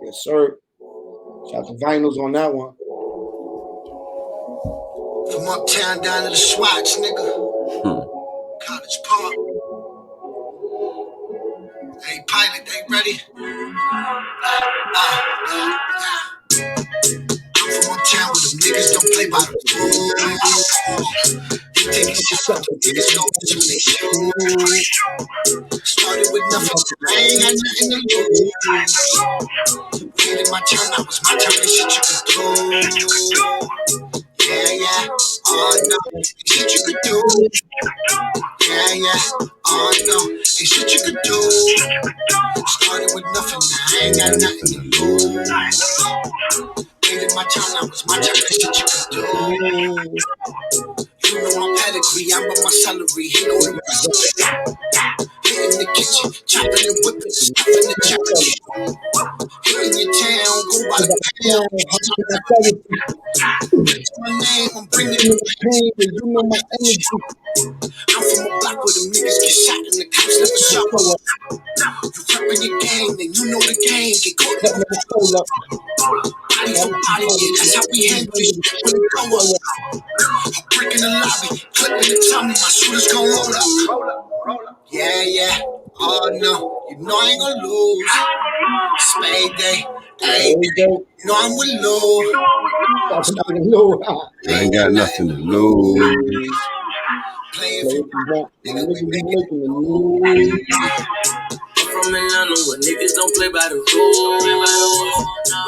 Yes, sir. Shout out to Vinyls on that one. From uptown down to the Swats, nigga. College Park. Hey, pilot, they ready? I'm from uptown where them niggas don't play by the rules. They taking shit up, the niggas gon' put you in their shoes. Started with nothing, I ain't had nothing to lose. Waited my turn, now it's my turn, this shit you can do. Yeah, oh no, ain't shit you could do. Yeah, oh no, ain't shit you could do. Started with nothing, I ain't got nothing to lose. Waited my turn, now it's my turn, this shit you could do. You know my pedigree, I'm on my celery, he know the recipe. Hit in the kitchen, chopping and whipping, stuffing the challenge. Hit in your town, go by the pound. My name, I'm bringing the pain, you know my energy. I'm from a block where them niggas get shot and the cops never shot. You reppin' your game, then you know the game. Get caught in the hold up. Body for body, yeah, that's how we handle this shit when it go up. I'm breaking the lobby, clipping the tummy, my shooters gon' roll up. Yeah, oh no, you know I ain't gon' lose. Spade day, hey, you know I'm with Lou. I ain't got nothing to lose. Playing for nigga, we making the news. From Atlanta where niggas don't play by the rules.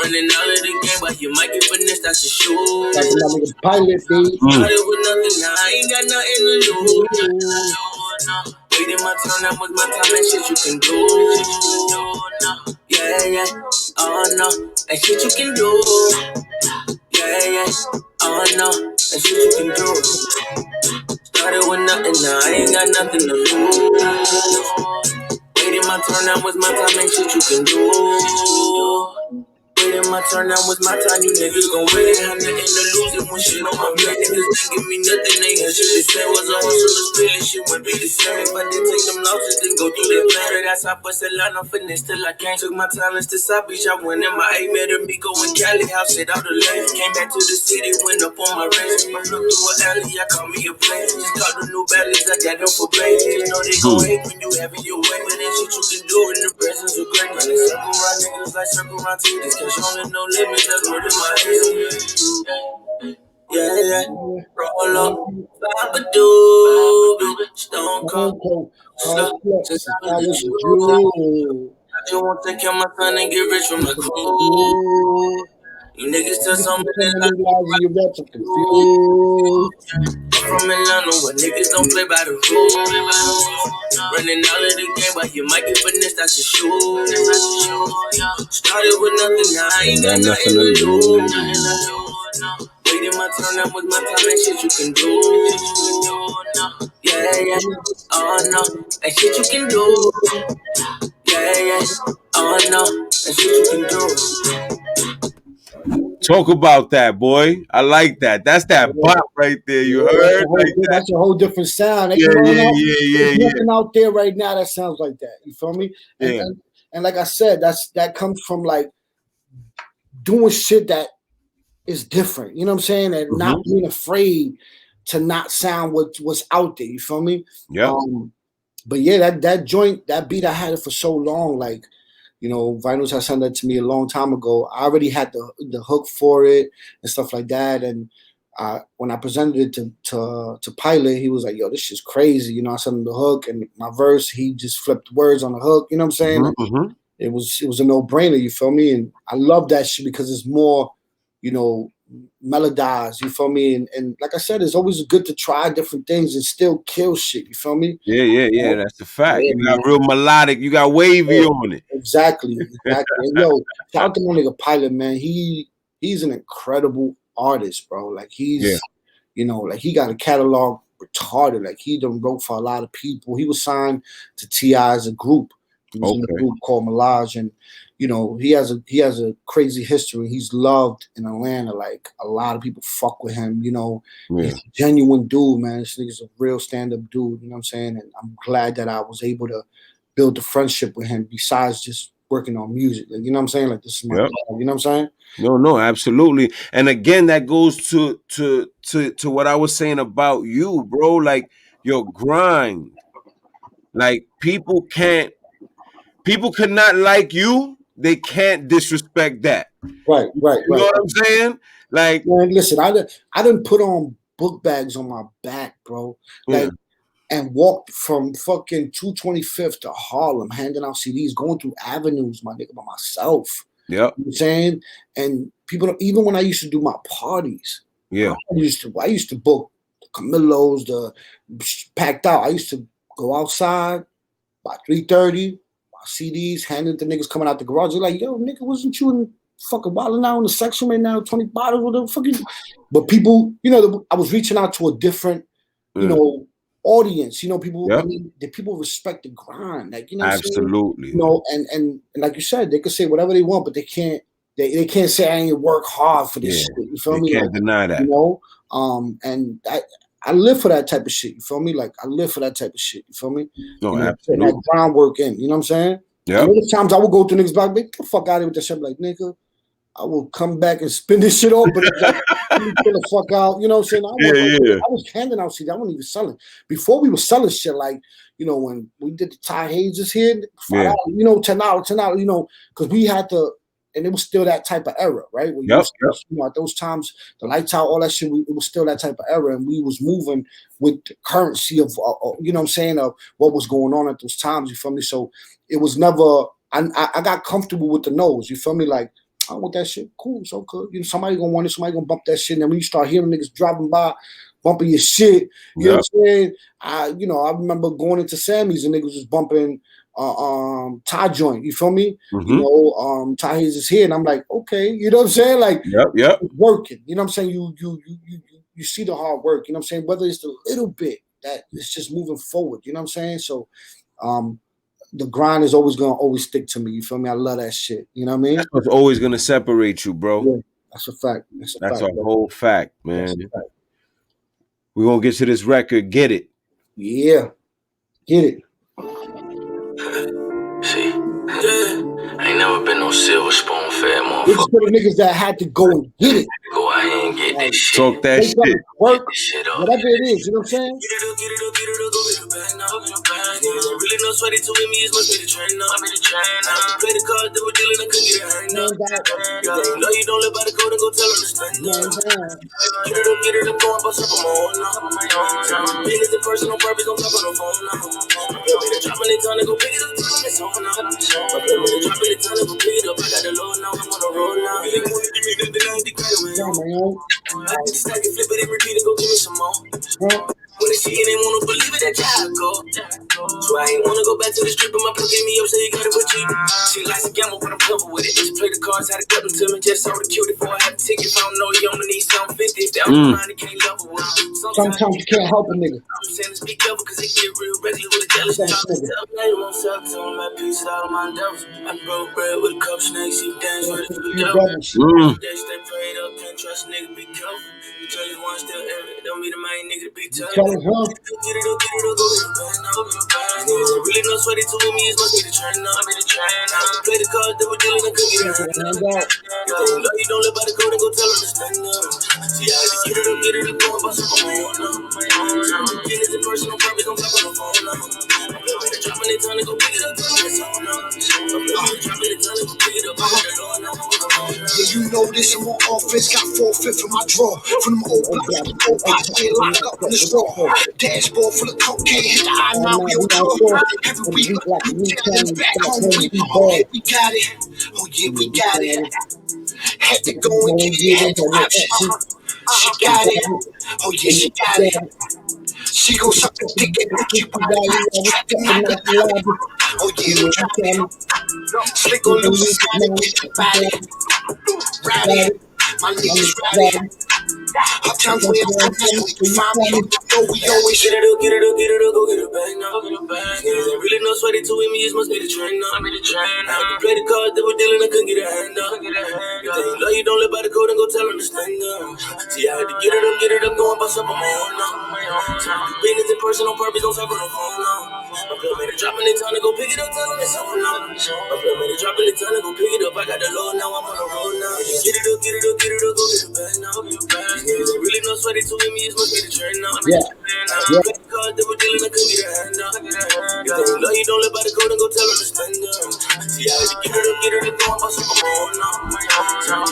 Running out of the game, but you might get finessed out your shoes. That's another pilot, dude. Started with nothing, now I ain't got nothing to lose. Waiting my turn, that was my time, and shit you can do. Yeah, oh no, and shit you can do. Yeah, oh no, and shit you can do. Started with nothing, now I ain't got nothing to lose. Waiting my turn, that was my time, ain't shit you can do. Waiting my my turn, now was my time. You niggas gon' win it, have nothing to lose it when shit on my plate. Niggas didn't give me nothing, they had shit to say. Was a hustler's feeling, shit would be the same. If I did take them losses, then go through that plan. That's how I bust a line of finesse till I can't. Took my talents to South Beach, I went in my A, met a Miko in Cali, house sit out the lane. Came back to the city, went up on my range. I looked through an alley, I caught me a plane. Just caught the new balance, I got them for play. You know they gon' hate when you having your way, but that shit you can do in the presence of greatness. They circle around niggas like circle around titties. Cause you only no limit, that's what in my head. Yeah. Roll up, Papa Doobie, Stone Cold, since I was a Jew. I just want to take care of my son and get rich from my crew. You niggas tell so many lies, you got to confused. from Atlanta, where niggas don't play by the rules. Running out of the game, but you might get finessed out your shoes. Started with nothing, now I ain't got nothing to lose. Waiting my turn, that was my time, that shit you can do. Yeah, oh no, that shit you can do. Yeah, oh no, that shit you can do. Talk about that, boy. I like that. That's that bop right there. You heard? That's a whole different sound. Yeah. There's nothing out there right now that sounds like that. You feel me? And like I said, that comes from like doing shit that is different. You know what I'm saying? And not being afraid to not sound what's out there. You feel me? Yeah. But yeah, that joint, that beat, I had it for so long. Like, you know, Vinyls had sent that to me a long time ago. I already had the hook for it and stuff like that. And when I presented it to Pilot, he was like, "Yo, this shit's crazy." You know, I sent him the hook and my verse. He just flipped words on the hook. You know what I'm saying? It was a no-brainer. You feel me? And I love that shit because it's more, you know, melodized. You feel me? And like I said, it's always good to try different things and still kill shit. You feel me? Yeah. That's a fact. You got real melodic. You got wavy on it. Exactly. And yo, shout out to my nigga Pilot, man. He's an incredible artist, bro. Like he's, you know, like he got a catalog retarded. Like he done wrote for a lot of people. He was signed to T.I. as a group. He was in a group called Melage, and you know he has a crazy history. He's loved in Atlanta. Like a lot of people fuck with him. You know, he's a genuine dude, man. This nigga's a real stand-up dude. You know what I'm saying? And I'm glad that I was able to build a friendship with him besides just working on music. Like, you know what I'm saying? Like this is my dog, you know what I'm saying? No, absolutely. And again, that goes to what I was saying about you, bro. Like your grind. Like people could not like you. They can't disrespect that. Right. You know what I'm saying? Like, man, listen, I didn't put on book bags on my back, bro. Like, and walked from fucking 225th to Harlem, handing out CDs, going through avenues, my nigga, by myself. Yeah. You know what I'm saying? And people, even when I used to do my parties, I used to book the Camillos, the packed out. I used to go outside by 3:30, my CDs, handing to niggas coming out the garage. They're like, "Yo, nigga, wasn't you in fucking wilding out in the section right now, 20 bottles, whatever fucking?" But people, you know, I was reaching out to a different, you know, audience. You know, people, I mean, the people respect the grind. Like, you know, absolutely. You know, and like you said, they could say whatever they want, but they can't. They can't say I ain't work hard for this shit. You feel me? Can't deny that. You know, and I live for that type of shit. You feel me? Like I live for that type of shit. You feel me? No, you know, absolutely. That groundwork in. You know what I'm saying? Yeah. There's times I will go to niggas back, get the fuck out of here with that shit. I'm like, nigga, I will come back and spin this shit off, but it's like, get the fuck out. You know what I'm saying? I was handing out CDs. I wasn't even selling. Before we were selling shit, like, you know, when we did the Ty Hayes here, $5, you know, $10, you know, because we had to. And it was still that type of era, right? You know, at those times, the lights out, all that shit, it was still that type of era. And we was moving with the currency of, you know what I'm saying, of what was going on at those times, you feel me? So it was never, I got comfortable with the nose, you feel me? Like, I want that shit, cool, so good. You know, somebody gonna want it, somebody gonna bump that shit. And then when you start hearing niggas driving by, bumping your shit, you know what I'm saying? I remember going into Sammy's and niggas was bumping Ty joint, you feel me? You know, Ty Hayes is here, and I'm like, okay, you know what I'm saying? Like, it's working, you know what I'm saying? You see the hard work, you know what I'm saying? Whether it's a little bit that it's just moving forward, you know what I'm saying? So, the grind is always gonna stick to me. You feel me? I love that shit. You know what I mean? That's what's always gonna separate you, bro. Yeah, that's a fact. That's a whole fact, man. That's a fact. We're gonna get to this record. Get it. Yeah. Get it. See, I ain't never been no silver spoon fed motherfucker. This is for the niggas that had to go and get it. Go out here and get this shit. Talk that shit. Work, This shit up. whatever it is, you know what I'm saying? Get it up, get it up, get it up, go get it back now. Niggas ain't really no sweaty to me, it's must be the train now. I play the card that we're dealing, I couldn't get it hand now. You know you don't live by the code and go tell them to stand up. Get it up, go and bust up on my own now. Business in person on purpose, don't talk on the phone now. Tell me to drop me the time to go pick it up, tell them it's on now. Tell me to drop me the time to go pick it up, I got the load now, I'm on the road now. You ain't wanna give me nothing, I ain't the kind of man. I can stack it, flip it, and repeat it, go give me some more. When they see it, they wanna believe it, that job go. So I ain't wanna go back to the strip, but my plug gave me up, so you gotta put cheap. She likes to gamble, but I'm covered with it. Just play the cards, how to get them to me, just so the cute before I have a ticket. If I don't know you, only need 750. If they don't mind, it can't level with them. Sometimes you can't help a nigga. I'm saying, let's be careful, cause it get real regular with a jealous job. Now you won't sell to them, that piece out of my devils. I broke bread with a cup snakes, you dance with it for the devil. They stay prayed up, can't trust nigga, be careful. You tell you one still every, don't be the main nigga to be tough. Get it up, go get it back now. Niggas ain't really no sweaty to me, it's must be the train now. I play the card that we're dealing, I couldn't get it hand now. You don't live by the code and go tell them to stand up. See, I had to get it up, go and bust up on my own now. Business in person on purpose, don't talk on the phone now. Drop me the time to go pick it up, tell them it's on now. Drop me the time to go pick it up, I got it all now. Yeah, you know this, I'm on offense, got 4/5 in my drawer. From them old blocks, I stay locked up in this raw. Dashboard full of cocaine, hit the I-9, we on tour. Every week, back home, we got it. Oh yeah, we got it. Had to go and get it, had no option. She got it. Oh yeah, she got it. She gon' suck the dick and Gucci body. Oh yeah, slick on loose, gotta get the body. Rowdy, my niggas rowdy. Uptown where I'm that's where you find me. Know we always get it up, go get it back now. Niggas ain't really no sweaty to me, it must be the train now. I can play the card that we're dealing, I couldn't get a hand up. You think you love you, don't live by the code and go tell them to stand up. See, I had to get it up, go and bust up on my own now. Business in person on purpose, don't talk on the phone now. My plug made it drop in the time to go pick it up, tell them it's on now. My plug made it drop in the time to go pick it up, I got the load now, I'm on the road now. Get it up, go get it back now. Niggas ain't really no sweaty to me, it must be the train now. The card that we're dealing, I couldn't get a hand now. You think you love you, don't live by the code and go tell them to stand up. See, I had to get it up, go and bust up on my own now.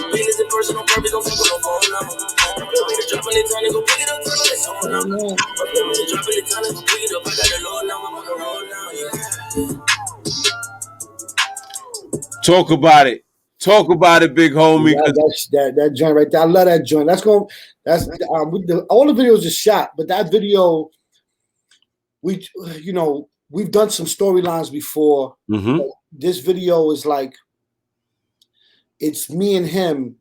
Business in person on purpose, don't talk on the phone now. My plug made it drop in the time to go pick it up, tell them it's on now. My plug made it drop in the time to go pick it up, I got the load now, I'm on the road now, yeah. Talk about it. Talk about it, big homie. That joint right there. I love that joint. All the videos are shot, but that video, we've done some storylines before. Mm-hmm. This video is like, it's me and him,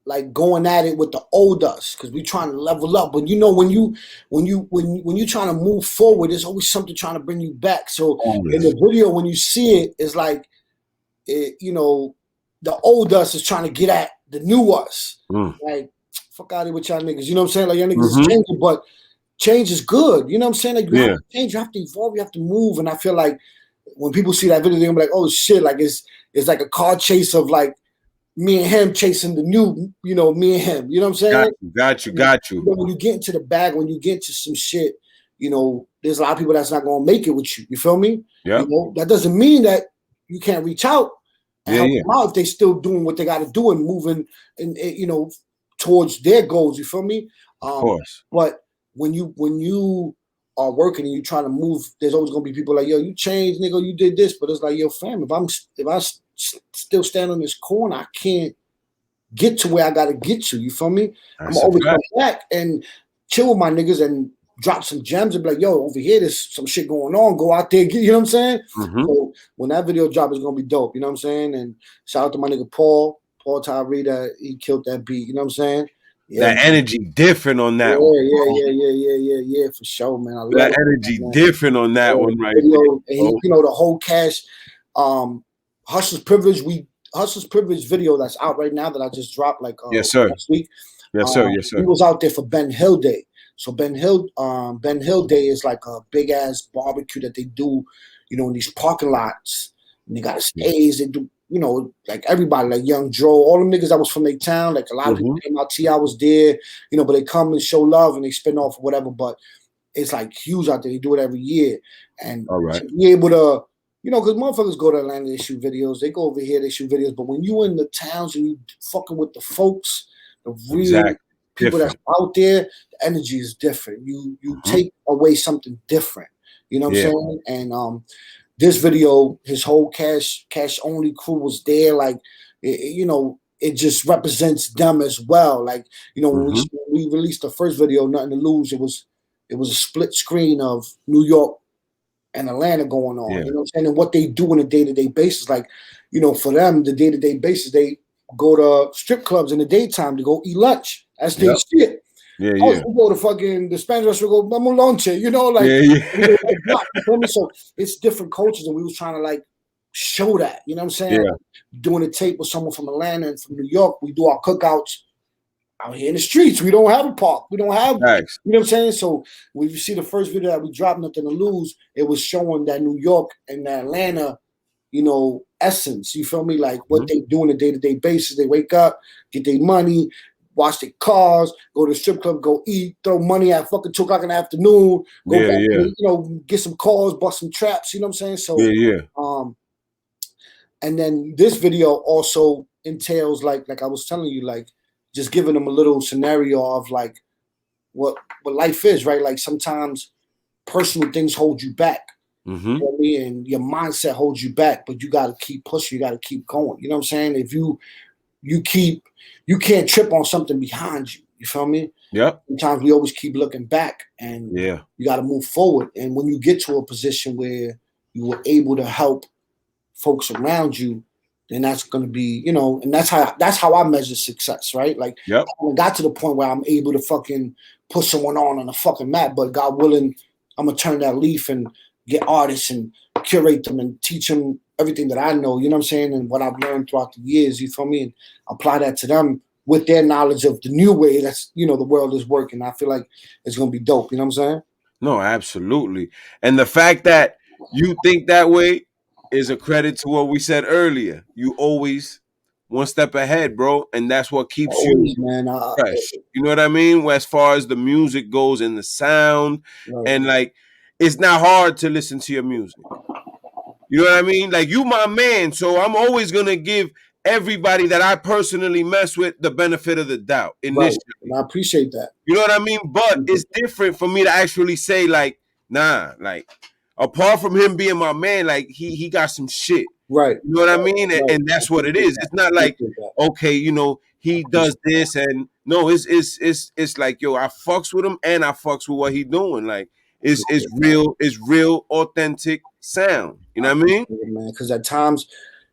like going at it with the old us, because we trying to level up. But when you're trying to move forward, there's always something trying to bring you back. So in the video, when you see it, it's like, the old us is trying to get at the new us. Like, fuck out of here with y'all niggas. You know what I'm saying? Like, y'all niggas is changing, but change is good. You know what I'm saying? Like, you have to change, you have to evolve, you have to move. And I feel like when people see that video, they're gonna be like, oh shit, like it's like a car chase of like me and him chasing the new, me and him. You know what I'm saying? Got you. When you get into the bag, when you get into some shit, there's a lot of people that's not gonna make it with you. You feel me? Yeah. That doesn't mean that you can't reach out and help them out if they still doing what they got to do and moving and towards their goals. You feel me? Of course. But when you are working and you trying to move, there's always gonna be people like, yo, you changed, nigga, you did this. But it's like, yo, fam, if I still stand on this corner, I can't get to where I gotta get to. You feel me? I'm always come back and chill with my niggas and drop some gems and be like, yo, over here, there's some shit going on. Go out there, you know what I'm saying? Mm-hmm. So when that video drop, it's gonna be dope. You know what I'm saying? And shout out to my nigga Paul Tyree, that he killed that beat. You know what I'm saying? Yeah, that energy different on that one. yeah, for sure, man. I love That it, energy man. different on that one right Video, there. and he, you know, the whole cash, Hustler's Privilege. Hustler's Privilege video that's out right now that I just dropped like Yes, sir. last week. Yes, sir. Yes, He sir. was out there for Ben Hill Day. So Ben Hill Day is like a big ass barbecue that they do, you know, in these parking lots. And they got a stage. They do, you know, like everybody, like Young Joe, all them niggas that was from their town. Like a lot of people came out. T.I. was there, you know, but they come and show love and they spin off or whatever. But it's like huge out there. They do it every year, and to be able to, you know, because motherfuckers go to Atlanta, they shoot videos. They go over here, they shoot videos. But when you in the towns and you fucking with the folks, the real people that's out there, the energy is different. You take away something different. You know what I'm saying? And this video, his whole cash only crew was there. Like, you know, it just represents them as well. Like, you know, when we released the first video, Nothing to Lose, it was a split screen of New York and Atlanta going on. You know what I'm saying? And what they do on a day-to-day basis. Like, you know, for them, the day-to-day basis, they go to strip clubs in the daytime to go eat lunch. That's their shit. We go to fucking the Spanish restaurant, go, vamos lunch, you know, like, you feel me? So it's different cultures, and we was trying to like show that, you know what I'm saying? Like, doing a tape with someone from Atlanta and from New York, we do our cookouts out here in the streets. We don't have a park. We don't have, you know what I'm saying? So when you see the first video that we dropped, Nothing to Lose, it was showing that New York and that Atlanta, you know, essence. You feel me? Like what they do on a day-to-day basis. They wake up, get their money, wash their cars, go to the strip club, go eat, throw money at fucking 2 o'clock in the afternoon, go back, you know, get some calls, bust some traps, you know what I'm saying? So and then this video also entails like I was telling you, like just giving them a little scenario of like what life is, right? Like sometimes personal things hold you back. You know what I mean? And your mindset holds you back, but you got to keep pushing. You got to keep going. You know what I'm saying? If you can't trip on something behind you. You feel me? Yep. Sometimes we always keep looking back, and you got to move forward. And when you get to a position where you were able to help folks around you, then that's going to be, you know, and that's how I measure success, right? Like, I got to the point where I'm able to fucking put someone on the fucking map, but God willing, I'm gonna turn that leaf and get artists and curate them and teach them everything that I know, you know what I'm saying, and what I've learned throughout the years, you feel me, and apply that to them with their knowledge of the new way that's, you know, the world is working. I feel like it's gonna be dope, you know what I'm saying? No, absolutely. And the fact that you think that way is a credit to what we said earlier. You always one step ahead, bro, and that's what keeps you fresh. You know what I mean? As far as the music goes and the sound, and like, it's not hard to listen to your music. You know what I mean? Like, you my man, so I'm always gonna give everybody that I personally mess with the benefit of the doubt initially. And I appreciate that. You know what I mean? But it's different for me to actually say, like, nah, like, apart from him being my man, like, he got some shit. Right. You know what I mean? And that's what it is. It's not like, okay, you know, he does this, and no, it's like, yo, I fucks with him and I fucks with what he doing. Like, it's real authentic sound. You know what I mean? Man, because at times,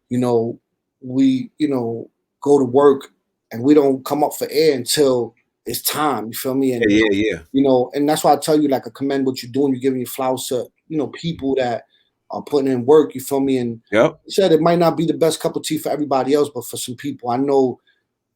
you know, we, you know, go to work and we don't come up for air until it's time. You feel me? And yeah. You know, and that's why I tell you, like, I commend what you're doing. You're giving your flowers to, you know, people that are putting in work. You feel me? And you said it might not be the best cup of tea for everybody else, but for some people, I know,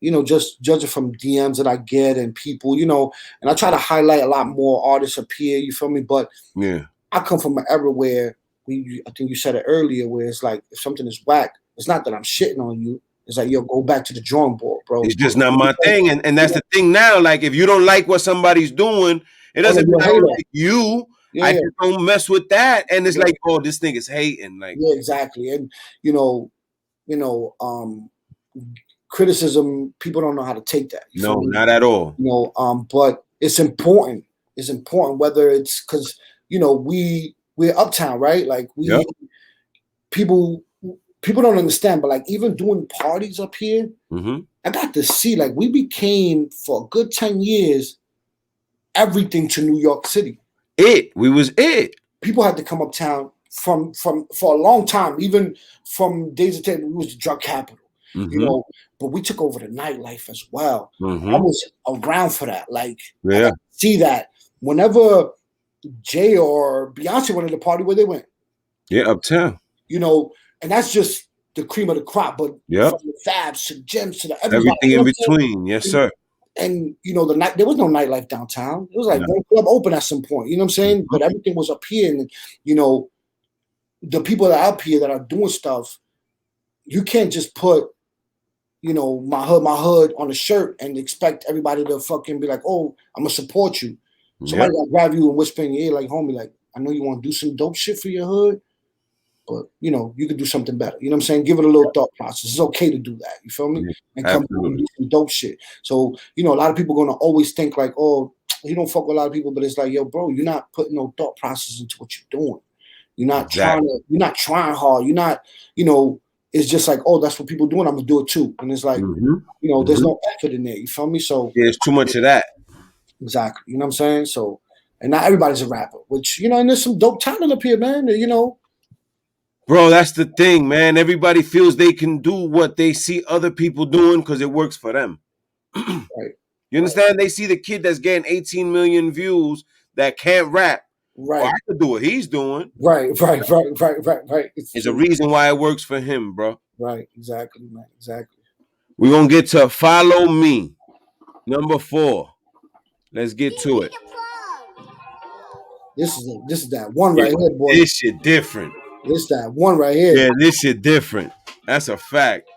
you know, just judging from DMs that I get and people, you know, and I try to highlight a lot more artists up here. You feel me? But I come from an era where I think you said it earlier, where it's like, if something is whack, it's not that I'm shitting on you. It's like, yo, go back to the drawing board, bro. It's just not my thing. And that's the thing now. Like, if you don't like what somebody's doing, it doesn't mean I don't like you. I just don't mess with that. And it's like, oh, this thing is hating. Like, exactly. And you know, criticism, people don't know how to take that. No, not at all. You know, but it's important. It's important, whether it's because, you know, we're uptown, right? Like, people don't understand, but like, even doing parties up here, I got to see, like, we became, for a good 10 years, everything to New York City. We was it. People had to come uptown from for a long time, even from days of time, we was the drug capital. you know. But we took over the nightlife as well. Mm-hmm. I was around for that. Like, yeah, I see that whenever Jay or Beyonce went to the party, where they went. Yeah, uptown. You know, and that's just the cream of the crop. But from the Fabs to Gems to the everybody, everything in between. Yes, sir. And you know, there was no nightlife downtown. It was like one club open at some point. You know what I'm saying? But everything was up here, and you know, the people that are up here that are doing stuff, you can't just put, you know, my hood on a shirt and expect everybody to fucking be like, oh, I'm gonna support you. Somebody gotta grab you and whisper in your ear like, homie, like, I know you want to do some dope shit for your hood, but you know, you could do something better. You know what I'm saying? Give it a little thought process. It's okay to do that. You feel me? And come and do some dope shit. So, you know, a lot of people are gonna always think like, oh, you don't fuck with a lot of people, but it's like, yo, bro, you're not putting no thought process into what you're doing. You're not you're not trying hard. You're not, you know, it's just like, oh, that's what people doing. I'm gonna do it too. And it's like, you know, there's no effort in there. You feel me? So it's too much of that. Exactly. You know what I'm saying? So, and not everybody's a rapper, which, you know, and there's some dope talent up here, man. You know. Bro, that's the thing, man. Everybody feels they can do what they see other people doing because it works for them. Right. You understand? They see the kid that's getting 18 million views that can't rap. Right. Oh, I could do what he's doing. Right. It's a reason why it works for him, bro. Right. Exactly, man. Exactly. We're going to get to Follow Me. Number 4. Let's get to it. This is that one right here, boy. This shit different. This that one right here. Yeah, this shit different. That's a fact.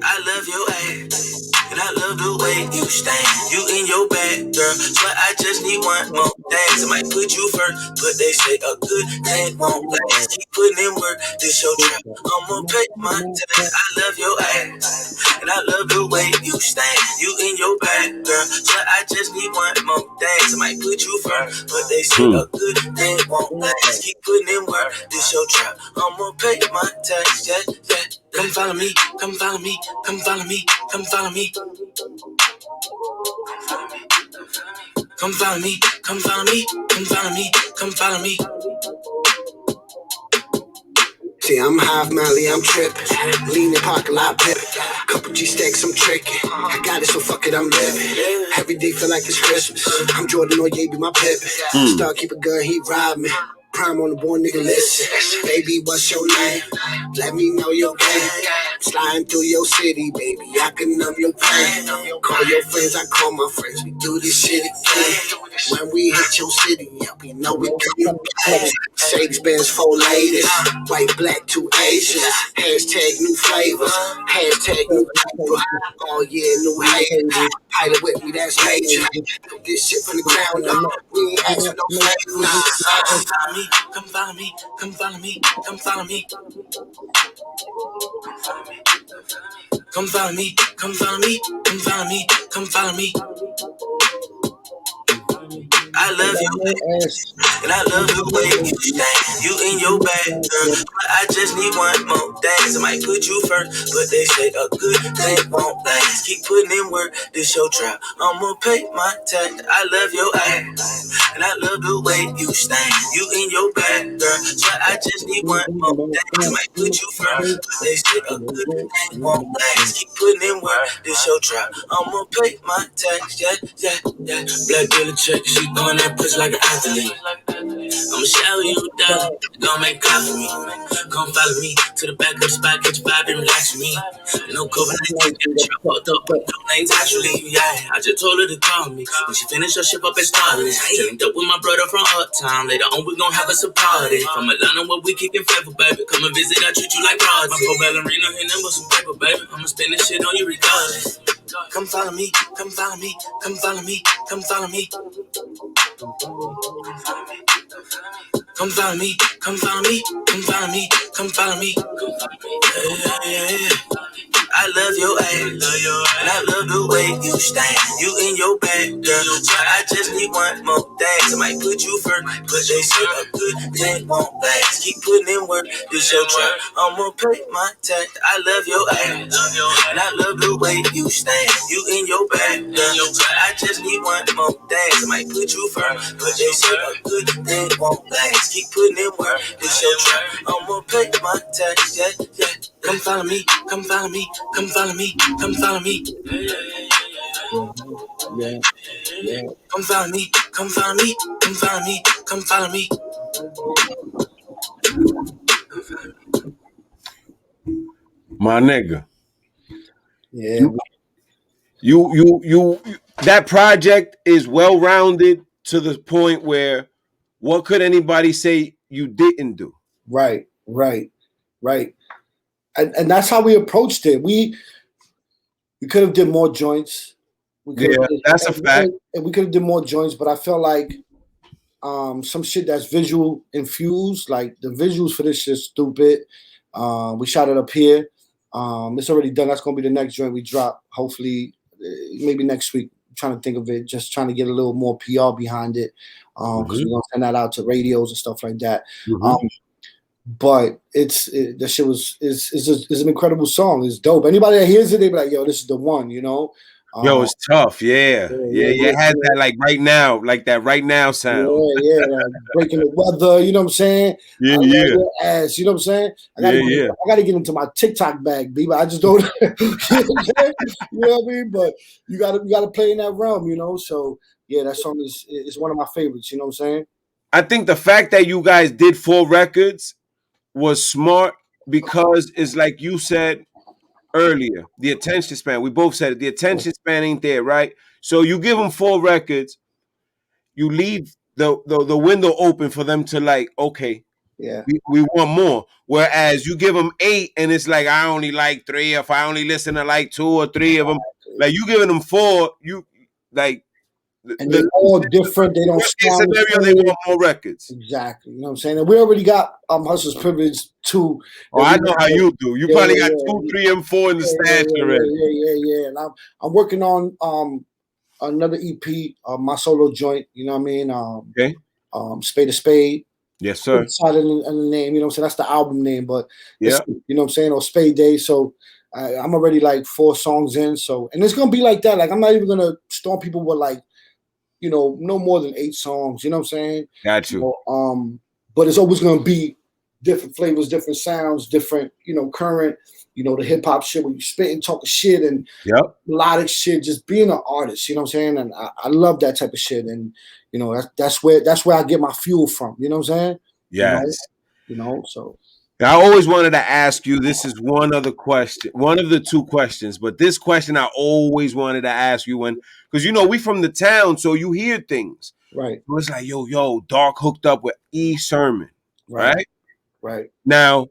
I love your ass, and I love the way you stand. You in your bag, girl, so I just need one more dance. I might put you first, but they say a good thing won't last. Keep putting in work, this your trap. I'ma pay my tax. I love your ass, and I love the way you stand. You in your bag, girl, so I just need one more dance. I might put you first, but they say a good thing won't last. Keep putting in work, this your trap. I'ma pay my tax, yeah. Come follow me, come follow me, come follow me, come follow me. Come follow me, come follow me, come follow me, come follow me. See, I'm half Mally, I'm trippin'. Leanin' parking lot pippin'. Couple G stacks, I'm trickin'. I got it, so fuck it, I'm livin'. Every day feel like it's Christmas. I'm Jordan, or Ye be my pippin'. Star keep a gun, he rob me. Prime on the board, nigga, listen. Baby, what's your name? Let me know your game. Sliding through your city, baby, I can numb your pain. Call your friends, I call my friends. We do this shit again. When we hit your city, yeah, we know we come to play. Shakes, Benz, 4 ladies. White, black, 2 Asians. Hashtag new flavors. Hashtag new paper. Oh yeah, new haters. Pilot with me, that's major. Do this shit from the ground up. We ain't asking no favors. Come follow me, come follow me, come follow me. Come follow me, come follow me, come follow me, come follow me. I love you, and I love the way you stand. You in your bag, girl, but I just need one more dance. I might put you first, but they say a good thing won't last. Keep putting in work, this your trap. I'ma pay my tax. I love your ass, and I love the way you stand. You in your bag, girl, so I just need one more dance. I might put you first, but they say a good thing won't last. Keep putting in work, this your trap. I'ma pay my tax, yeah. Black DILIGENCE, she throwing that pussy like an athlete. I'ma shower you with dollars, gon' make coffee me. Come follow me to the back of the spot, catch a vibe and relax with me. No COVID-19, get the trap fucked up, but no names actually, yeah. I just told her to call me when she finished her ship up at Starlings. Joined up with my brother from Uptown, later on we gon' have us a party. From Atlanta where we kickin' flavor, baby. Come and visit, I treat you like royalty. My poor ballerina hitting them with some paper, baby. I'ma spend this shit on you regardless. Come follow me, come follow me, come follow me, come follow me. Come follow me, come follow me, come follow me, come follow me. Yeah. I love your ass, and I love the way you stand. You in your bag, girl, but I just need one more thing. I might put you first, but they say a good thing won't last. Keep putting in work, this your trap. I'ma pay my tax. I love your ass, and I love the way you stand. You in your bag, girl, but I just need one more thing. I might put you first, but they say a good thing won't last. Keep putting in work, this your trap. I'ma pay my tax, yeah, yeah. Come follow me, come follow me, come follow me, come follow me. Yeah. Come follow me, come follow me, come follow me, come follow me. My nigga. Yeah. You that project is well rounded to the point where what could anybody say you didn't do? Right. And that's how we approached it. We could have did more joints. That's a fact. And we could have did more joints, but I felt like some shit that's visual infused, like the visuals for this shit's stupid. We shot it up here. It's already done. That's gonna be the next joint we drop. Hopefully, maybe next week. I'm trying to think of it. Just trying to get a little more PR behind it, because we're gonna send that out to radios and stuff like that. But that shit is an incredible song. It's dope. Anybody that hears it, they be like, "Yo, this is the one," you know. Yo, it's tough. Yeah. It has that like right now, like that right now sound. Yeah. Breaking the weather, you know what I'm saying? Yeah. Your ass, you know what I'm saying? I gotta get into my TikTok bag, B, but I just don't. You know what I mean? But you gotta play in that realm, you know. So yeah, that song is one of my favorites. You know what I'm saying? I think the fact that you guys did 4 records was smart because it's like you said earlier, the attention span. We both said it. The attention span ain't there, right? So you give them 4 records, you leave the window open for them to like, okay, we want more. Whereas you give them 8, and it's like I only like 3, if I only listen to like 2 or 3 of them. Like you giving them 4, you like. And they're all different. They don't sound the same. They want more records. Exactly. You know what I'm saying? And we already got Hustler's Privilege 2. Oh, I know how you do. You probably got 2, 3, and 4 in the stash already. Yeah. And I'm working on another EP, my solo joint. You know what I mean? Spade to Spade. Yes, sir. Decided in the name. You know what I'm saying? That's the album name, but yeah, you know what I'm saying? Or Spade Day. So I'm already like 4 songs in. So, and it's gonna be like that. Like I'm not even gonna storm people with like, you know, no more than 8 songs. You know what I'm saying? Got you. But it's always gonna be different flavors, different sounds, different, you know, current, you know, the hip hop shit where you spit and talk shit and melodic shit, just being an artist. You know what I'm saying? And I love that type of shit. And you know, that's where I get my fuel from. You know what I'm saying? Yes. You know, so. I always wanted to ask you, this is one of the 2 questions, but this question I always wanted to ask you because you know, we from the town, so you hear things. Right. So it's like, yo, Dark hooked up with E. Sherman. Right? Right. Now,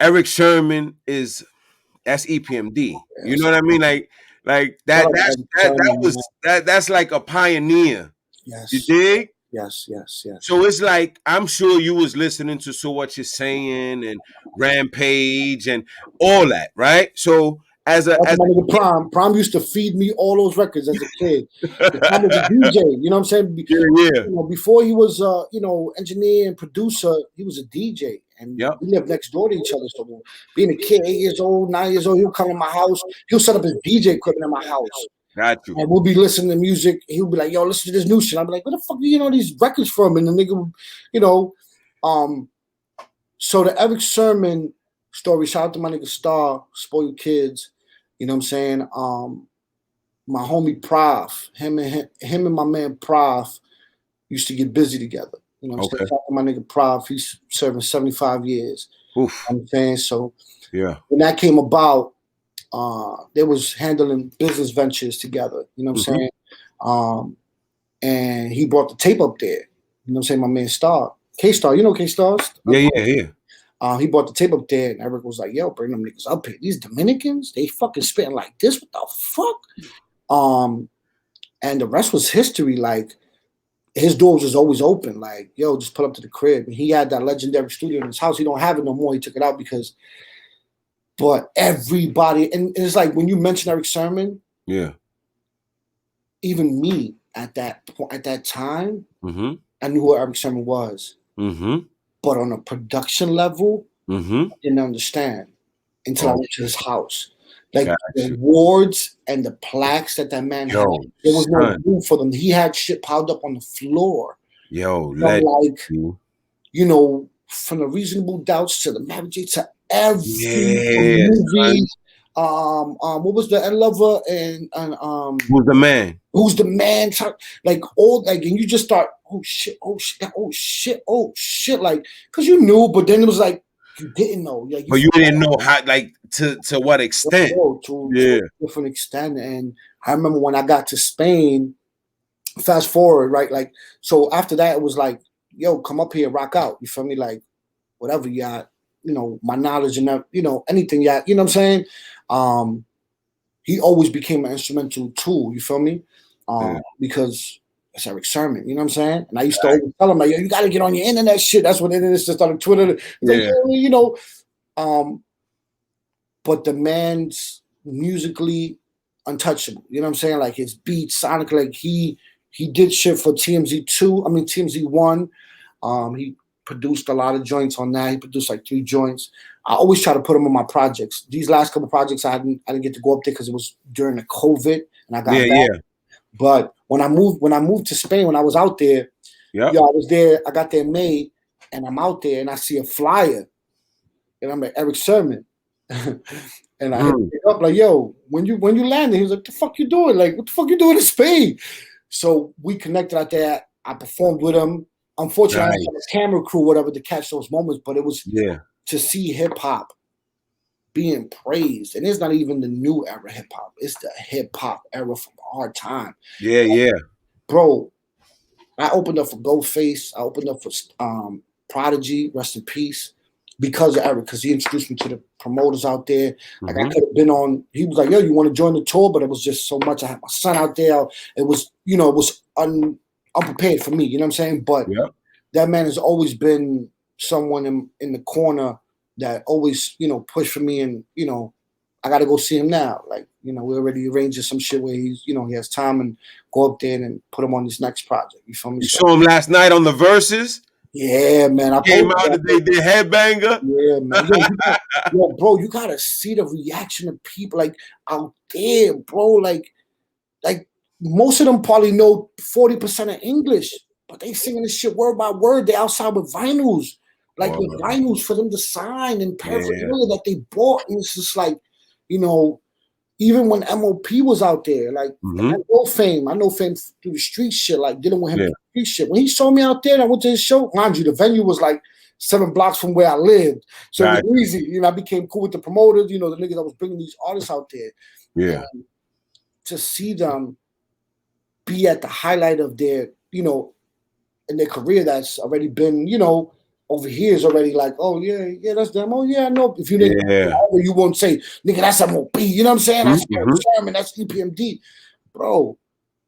Eric Sherman that's EPMD. Yes. You know what I mean? Like that's like a pioneer. Yes. You dig? Yes. So it's like, I'm sure you was listening to So What You're Saying and Rampage and all that, right? So as a Prime used to feed me all those records as a kid. Prime was a DJ, you know what I'm saying? Yeah. You know, before he was you know, engineer and producer, he was a DJ. And we lived next door to each other. So being a kid, 8 years old, 9 years old, he'll come to my house. He'll set up his DJ equipment in my house. Got you. And we'll be listening to music. He'll be like, yo, listen to this new shit. I'll be like, where the fuck do you know these records from? And the nigga, you know, so the Eric Sherman story, shout out to my nigga Star, Spoiled Kids. You know what I'm saying? My homie Prof, him and my man Prof used to get busy together. You know what I'm saying? Shout out to my nigga Prof, he's serving 75 years. Oof. You know what I'm saying? So yeah, when that came about, they was handling business ventures together, you know what I'm saying? And he brought the tape up there. You know what I'm saying? My man Star, K-Star, you know K-Star? Yeah. He brought the tape up there, and Eric was like, yo, bring them niggas up here. These Dominicans, they fucking spitting like this. What the fuck? And the rest was history. Like, his doors was always open. Like, yo, just pull up to the crib. And he had that legendary studio in his house. He don't have it no more. He took it out because But everybody, and it's like when you mention Eric Sermon, yeah, even me at that point, at that time, mm-hmm. I knew who Eric Sermon was. Mm-hmm. But on a production level, Mm-hmm. I didn't understand until I went to his house. Like the Gotcha. awards and the plaques that man had, there was no room for them. He had shit piled up on the floor. Yo, from like, you know, from the Reasonable Doubts to the Maverick to every movie. What was the Lover and Who's the Man? Who's the Man? Like all like, and you just start, oh shit, like, because you knew, but then it was like you didn't know. Like, but you didn't know how, like, to what extent? To a different extent. And I remember when I got to Spain. Fast forward, right? Like, so after that, it was like, yo, come up here, rock out. You feel me? Like, whatever you got, you know, my knowledge and, you know, anything you got, you know what I'm saying? He always became an instrumental tool, you feel me? Because it's Eric Sermon, you know what I'm saying? And I used to always tell him, like, yo, you got to get on your internet shit. That's when internet just started Twitter. Like, you know, but the man's musically untouchable, you know what I'm saying? Like, his beats, sonically, like, he did shit for TMZ1. He produced a lot of joints on that. He produced like 3 joints. I always try to put him on my projects. These last couple projects, I didn't get to go up there because it was during the COVID and I got back. Yeah. But when I moved to Spain, when I was out there, I was there. I got there in May, and I'm out there and I see a flyer, and I'm like, Eric Sermon. And I hit it up like, yo, when you landed, he was like, the fuck you doing? Like, what the fuck you doing in Spain? So we connected out there. I performed with him. Unfortunately, I didn't have a camera crew, whatever, to catch those moments, but it was to see hip hop being praised. And it's not even the new era hip hop. It's the hip hop era from our time. Bro, I opened up for Ghostface. I opened up for Prodigy, rest in peace, because of Eric, because he introduced me to the promoters out there. Like, I could have been on, he was like, yo, you want to join the tour? But it was just so much. I had my son out there. It was, you know, it was unprepared for me, you know what I'm saying? But that man has always been someone in the corner that always, you know, pushed for me. And, you know, I got to go see him now. Like, you know, we already arranged some shit where he's, you know, he has time and go up there and put him on this next project. You feel me? You saw him last night on the Versus? Yeah, man. I came out and they did Headbanger. Yeah, man. Yo, bro, you gotta see the reaction of people like out there, bro. Like most of them probably know 40% of English, but they singing this shit word by word. They outside with vinyls, like with vinyls for them to sign and paraphernalia that they bought. And it's just like, you know, even when MOP was out there, like I know Fame through the street shit, like dealing with him through the street shit. When he saw me out there and I went to his show, mind you, the venue was like 7 blocks from where I lived. So it was easy. You know, I became cool with the promoters, you know, the niggas that was bringing these artists out there. Yeah. And to see them be at the highlight of their, you know, in their career that's already been, you know, over here is already like, oh yeah, that's them. Oh yeah, I know. If you didn't, you won't say, nigga, that's MOP. You know what I'm saying? That's Sherman, that's EPMD, bro.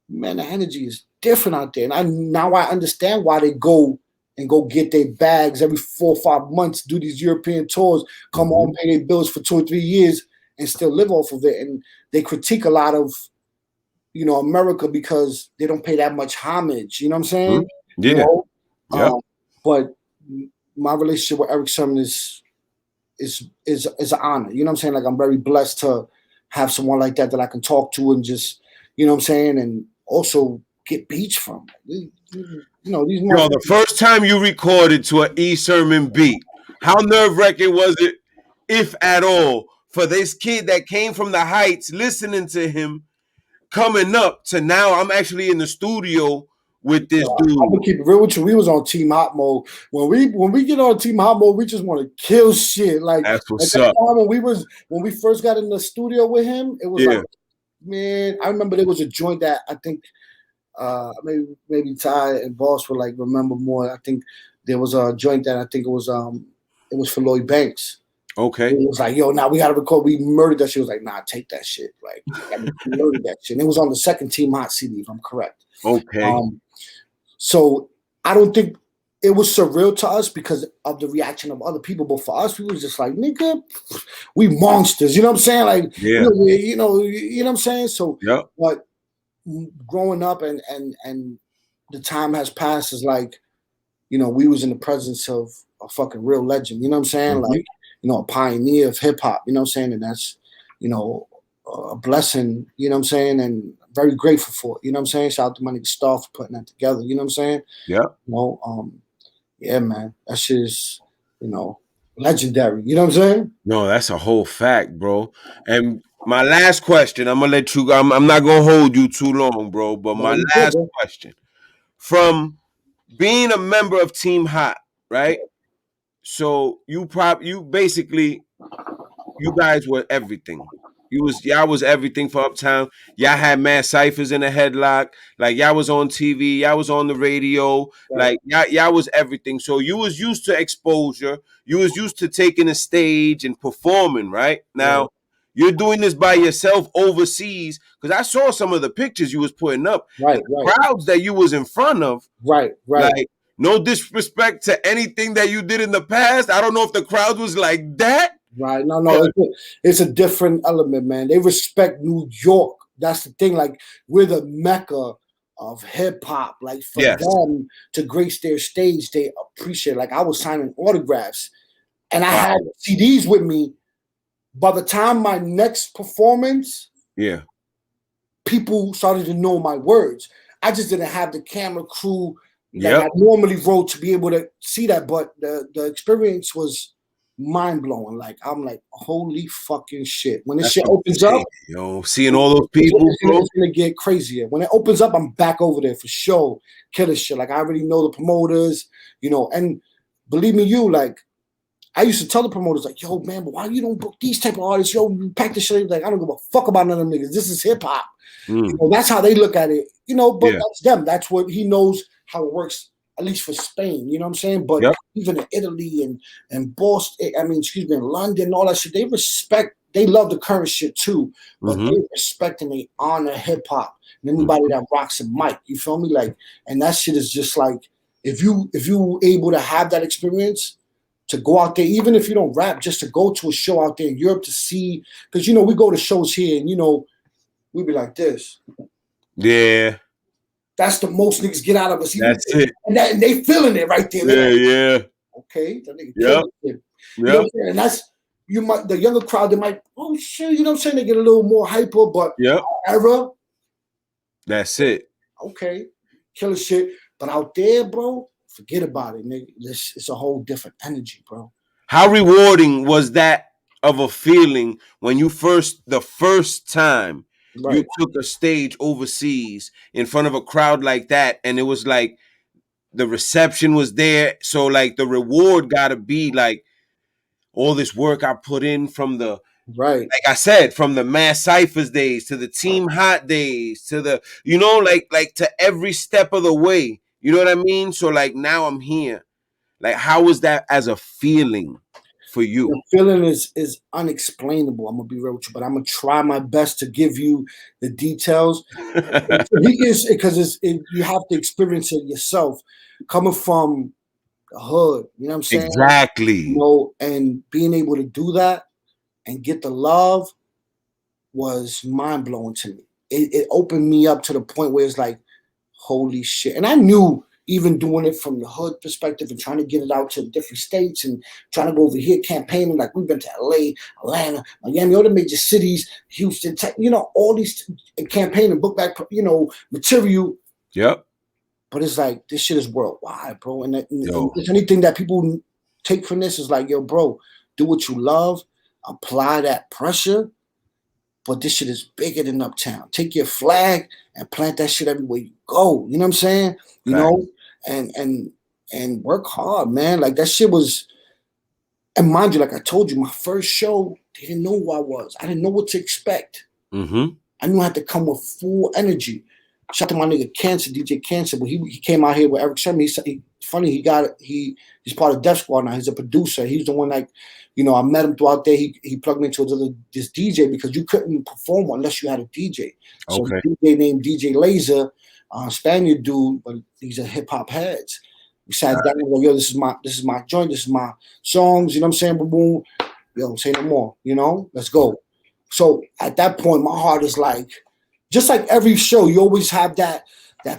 Man, the energy is different out there, and now I understand why they go get their bags every 4 or 5 months, do these European tours, come home, pay their bills for 2 or 3 years, and still live off of it. And they critique a lot of, you know, America because they don't pay that much homage. You know what I'm saying? Yeah. You know? But my relationship with Eric Sermon is an honor. You know what I'm saying? Like, I'm very blessed to have someone like that I can talk to and just, you know what I'm saying, and also get beats from. You know, these. Yo, the first time you recorded to an E Sermon beat, how nerve-wracking was it, if at all, for this kid that came from the Heights, listening to him, coming up to now? I'm actually in the studio with this dude. I'm gonna keep it real with you. We was on Team Hot mode. When we get on Team Hot mode, we just want to kill shit. Like, that's what's at that up. time when we first got in the studio with him, it was like, man, I remember there was a joint that I think maybe Ty and Boss would like remember more. I think there was a joint that I think it was for Lloyd Banks. Okay. It was like, yo, now we gotta record. We murdered that shit. It was like, nah, take that shit. Like, we murdered that shit. And it was on the second Team Hot CD, if I'm correct. Okay. So I don't think it was surreal to us because of the reaction of other people. But for us, we was just like, nigga, we monsters. You know what I'm saying? Like, Yeah. you know what I'm saying? So, yeah. but growing up and the time has passed is like, you know, we was in the presence of a fucking real legend. You know what I'm saying? Mm-hmm. Like, you know, a pioneer of hip hop. You know what I'm saying? And that's, you know, a blessing. You know what I'm saying? And very grateful for it. You know what I'm saying? Shout out to my nigga Star for putting that together. You know what I'm saying? Yeah. You know, yeah, man, that shit's, you know, legendary. You know what I'm saying? No, that's a whole fact, bro. And my last question, I'm gonna let you go. I'm not gonna hold you too long, bro. But my last question, from being a member of Team Hot, right? So you basically, you guys were everything. Y'all was everything for Uptown. Y'all had mad ciphers in a headlock. Like y'all was on TV, y'all was on the radio. Right. Like y'all was everything. So you was used to exposure. You was used to taking a stage and performing. Right now, Right. you're doing this by yourself overseas. Because I saw some of the pictures you was putting up. Right. The Right. crowds that you was in front of. Right. Right. Like, no disrespect to anything that you did in the past. I don't know if the crowd was like that. Right. No, it's a different element, man. They respect New York. That's the thing. Like, we're the mecca of hip hop. Like, for them to grace their stage, they appreciate it. Like, I was signing autographs and I had CDs with me. By the time my next performance, people started to know my words. I just didn't have the camera crew that I normally wrote to be able to see that. But the experience was mind-blowing. Like, I'm like, holy fucking shit. When this shit opens up, seeing all those people, it's gonna get crazier. When it opens up, I'm back over there for sure. Killer shit. Like, I already know the promoters, you know, and believe me, like, I used to tell the promoters, like, yo, man, but why you don't book these type of artists? Yo, you pack the shit. Like, I don't give a fuck about none of them niggas. This is hip hop. You know, that's how they look at it. You know, but that's them. That's what he knows how it works, at least for Spain. You know what I'm saying? But even in Italy and Boston, in London, all that shit, they respect, they love the current shit too. But they respect and they honor hip hop and anybody that rocks a mic. You feel me? Like, and that shit is just like, if you able to have that experience, to go out there, even if you don't rap, just to go to a show out there in Europe to see, because, you know, we go to shows here and, you know, we be like this. Yeah. That's the most niggas get out of us. That's it. And they feeling it right there. Like, okay. That nigga killing it. You know what I'm saying? And that's, the younger crowd, they might, oh shit, you know what I'm saying? They get a little more hyper, but era. That's it. Okay. Killer shit. But out there, bro, forget about it, nigga. It's a whole different energy, bro. How rewarding was that of a feeling when you the first time you took a stage overseas in front of a crowd like that, and it was like the reception was there, so like the reward gotta be like all this work I put in from the like I said, from the Mass Ciphers days to the Team Hot days to the, you know, like to every step of the way. You know what I mean? So like now I'm here. Like, how was that as a feeling for you? The feeling is unexplainable. I'm gonna be real with you, but I'm gonna try my best to give you the details. Because you have to experience it yourself, coming from the hood. You know what I'm saying? Exactly. You know, and being able to do that and get the love was mind blowing to me. It opened me up to the point where it's like, holy shit. And I knew, even doing it from the hood perspective and trying to get it out to different states and trying to go over here campaigning, like we've been to LA, Atlanta, Miami, all the major cities, Houston, you know, all these campaigning, book back, you know, material. Yep. But it's like, this shit is worldwide, bro. And if anything that people take from this is like, yo, bro, do what you love, apply that pressure. But this shit is bigger than Uptown. Take your flag and plant that shit everywhere you go. You know what I'm saying? You know, and work hard, man. Like, that shit was, and mind you, like I told you, my first show, they didn't know who I was. I didn't know what to expect. I knew I had to come with full energy. Shout out to my nigga Cancer, DJ Cancer, but he came out here with Eric Sherman. He's part of Def Squad now. He's a producer. He's the one, like, you know, I met him throughout there. He plugged me into this DJ because you couldn't perform unless you had a DJ. So a DJ named DJ Laser, Spaniard dude, but these are hip hop heads. We sat down and like, yo, this is my joint, this is my songs, you know what I'm saying? Boom, boom. Yo, say no more, you know? Let's go. So at that point, my heart is like, just like every show, you always have that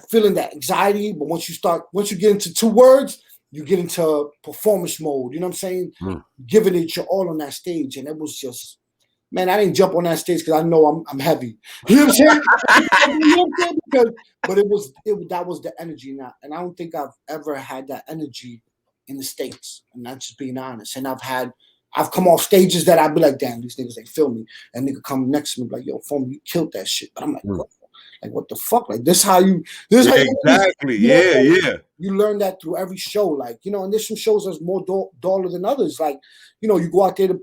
feeling, that anxiety. But once you get into 2 words, you get into performance mode. You know what I'm saying? Giving it your all on that stage, and it was just, man, I didn't jump on that stage because I know I'm heavy. You know what I'm saying? But that was the energy now, and I don't think I've ever had that energy in the States. And that's just being honest. And I've come off stages that I'd be like, damn, these niggas ain't feel me. And nigga come next to me like, yo, Foam, you killed that shit. But I'm like, what? Like, what the fuck? Like, this how you exactly. Yeah. You learn that through every show. Like, you know, and there's some shows that's more duller than others. Like, you know, you go out there to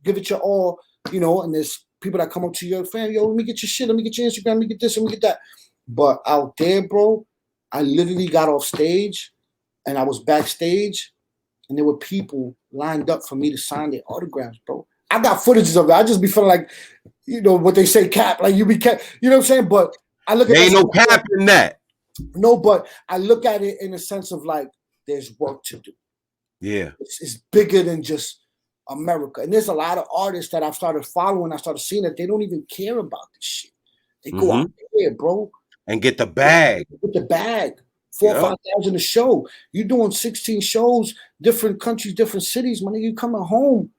give it your all, you know, and there's people that come up to you, fan, yo, let me get your shit, let me get your Instagram, let me get this, let me get that. But out there, bro, I literally got off stage and I was backstage and there were people lined up for me to sign their autographs, bro. I got footages of it. I just be feeling like, you know, what they say, cap, like you be cap, you know what I'm saying? But I look at ain't no cap in that. No, but I look at it in a sense of like, there's work to do. Yeah. It's bigger than just America. And there's a lot of artists that I've started following. I started seeing that they don't even care about this shit. They go out there, bro. And get the bag. Get the bag. 4,000 or 5,000 a show. You're doing 16 shows, different countries, different cities. My nigga, you coming home,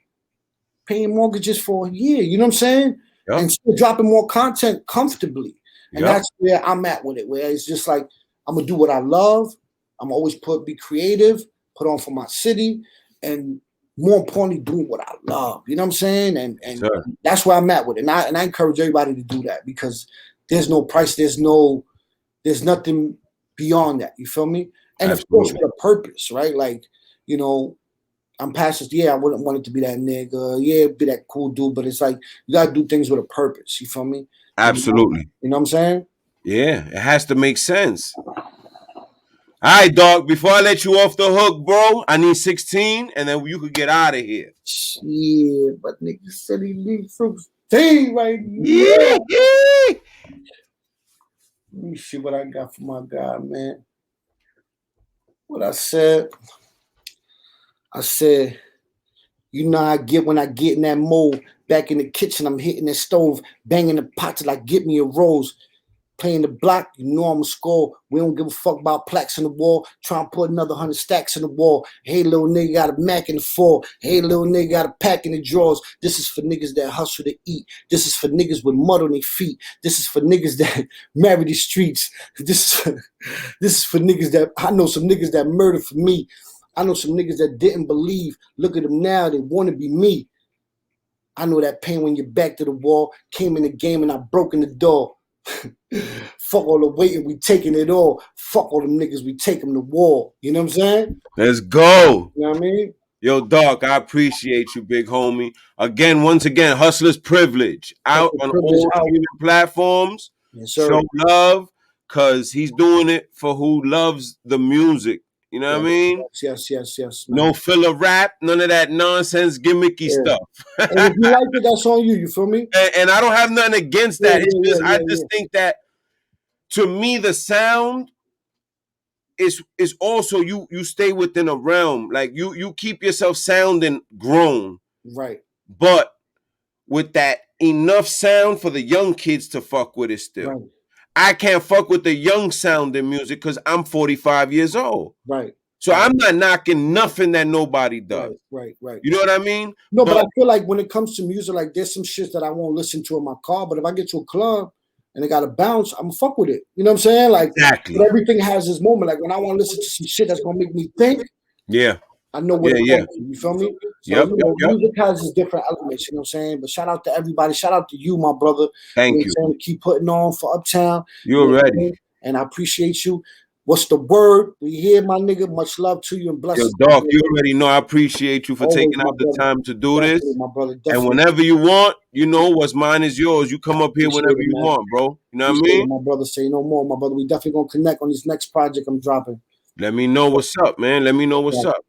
paying mortgages for a year. You know what I'm saying? And still dropping more content comfortably. And that's where I'm at with it, where it's just like, I'm going to do what I love. I'm always be creative, put on for my city, and more importantly, doing what I love. You know what I'm saying? And that's where I'm at with it. And I encourage everybody to do that because there's no price. There's nothing beyond that. You feel me? And of course, with a purpose, right? Like, you know, I'm past this. Yeah, I wouldn't want it to be that nigga. Yeah, be that cool dude. But it's like, you got to do things with a purpose. You feel me? Absolutely. You know what I'm saying? Yeah, it has to make sense. All right, dog, before I let you off the hook, bro, I need 16, and then you could get out of here. Yeah, but nigga said he needs 16 right now. Yeah. Let me see what I got for my guy, man. What I said, you know I get when I get in that mode. Back in the kitchen, I'm hitting the stove, banging the pot till I get me a rose. Playing the block, you know I'm a score. We don't give a fuck about plaques on the wall. Trying to put another 100 stacks on the wall. Hey, little nigga got a Mac in the fall. Hey, little nigga got a pack in the drawers. This is for niggas that hustle to eat. This is for niggas with mud on their feet. This is for niggas that marry the streets. This is for niggas that, I know some niggas that murdered for me. I know some niggas that didn't believe. Look at them now, they want to be me. I know that pain when you're back to the wall. Came in the game and I broke in the door. Fuck all the waiting, we taking it all. Fuck all them niggas, we take them to war. You know what I'm saying? Let's go. You know what I mean? Yo, Doc, I appreciate you, big homie. Once again, Hustler's Privilege. Out on all streaming platforms. Yes, sir. Show love, because he's doing it for who loves the music. You know what I mean? Yes. Man. No filler rap, none of that nonsense gimmicky stuff. And if you like it, that's on you. You feel me? And I don't have nothing against that. I just think that, to me, the sound is also you stay within a realm. Like you keep yourself sounding grown. Right. But with that enough sound for the young kids to fuck with it still. Right. I can't fuck with the young sounding music because I'm 45 years old. Right. So I'm not knocking nothing that nobody does. Right. You know what I mean? No, but I feel like when it comes to music, like there's some shit that I won't listen to in my car. But if I get to a club and it got to bounce, I'm gonna fuck with it. You know what I'm saying? Like, exactly. But everything has its moment. Like when I want to listen to some shit that's gonna make me think. Yeah. I know what you feel me? So, yep. Music has its different elements, you know what I'm saying? But shout out to everybody. Shout out to you, my brother. Thank you. To keep putting on for Uptown. You're ready. And I appreciate you. What's the word? We here, my nigga. Much love to you and blessings. Yo, Doc, you already know I appreciate you for taking out the time to do this. My brother, and whenever you want, you know what's mine is yours. You come up here whenever you want, bro. You know what I mean? My brother, say no more. My brother, we definitely gonna connect on this next project I'm dropping. Let me know what's up, man. Let me know what's up.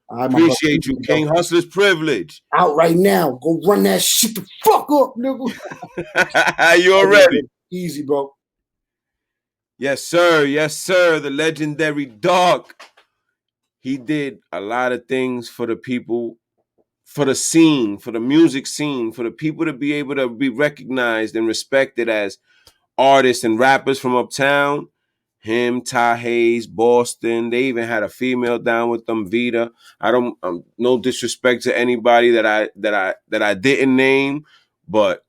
Right, appreciate you, King. Hustler's Privilege. Out right now. Go run that shit the fuck up, nigga. You already. Easy, bro. Yes, sir. The legendary Doc. he did a lot of things for the people, for the scene, for the music scene, for the people to be able to be recognized and respected as artists and rappers from uptown. Him, Ty Hayes, Boston. They even had a female down with them, Vita. I don't no disrespect to anybody that I didn't name, but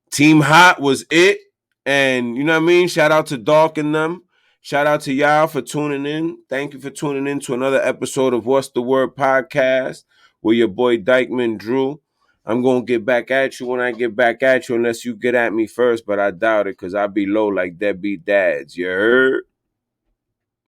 Team Hot was it. And you know what I mean? Shout out to Dark and them. Shout out to y'all for tuning in. Thank you for tuning in to another episode of What's the Word podcast with your boy DYCKMAN Drew. I'm going to get back at you when I get back at you, unless you get at me first, but I doubt it because I be low like deadbeat dads. You heard?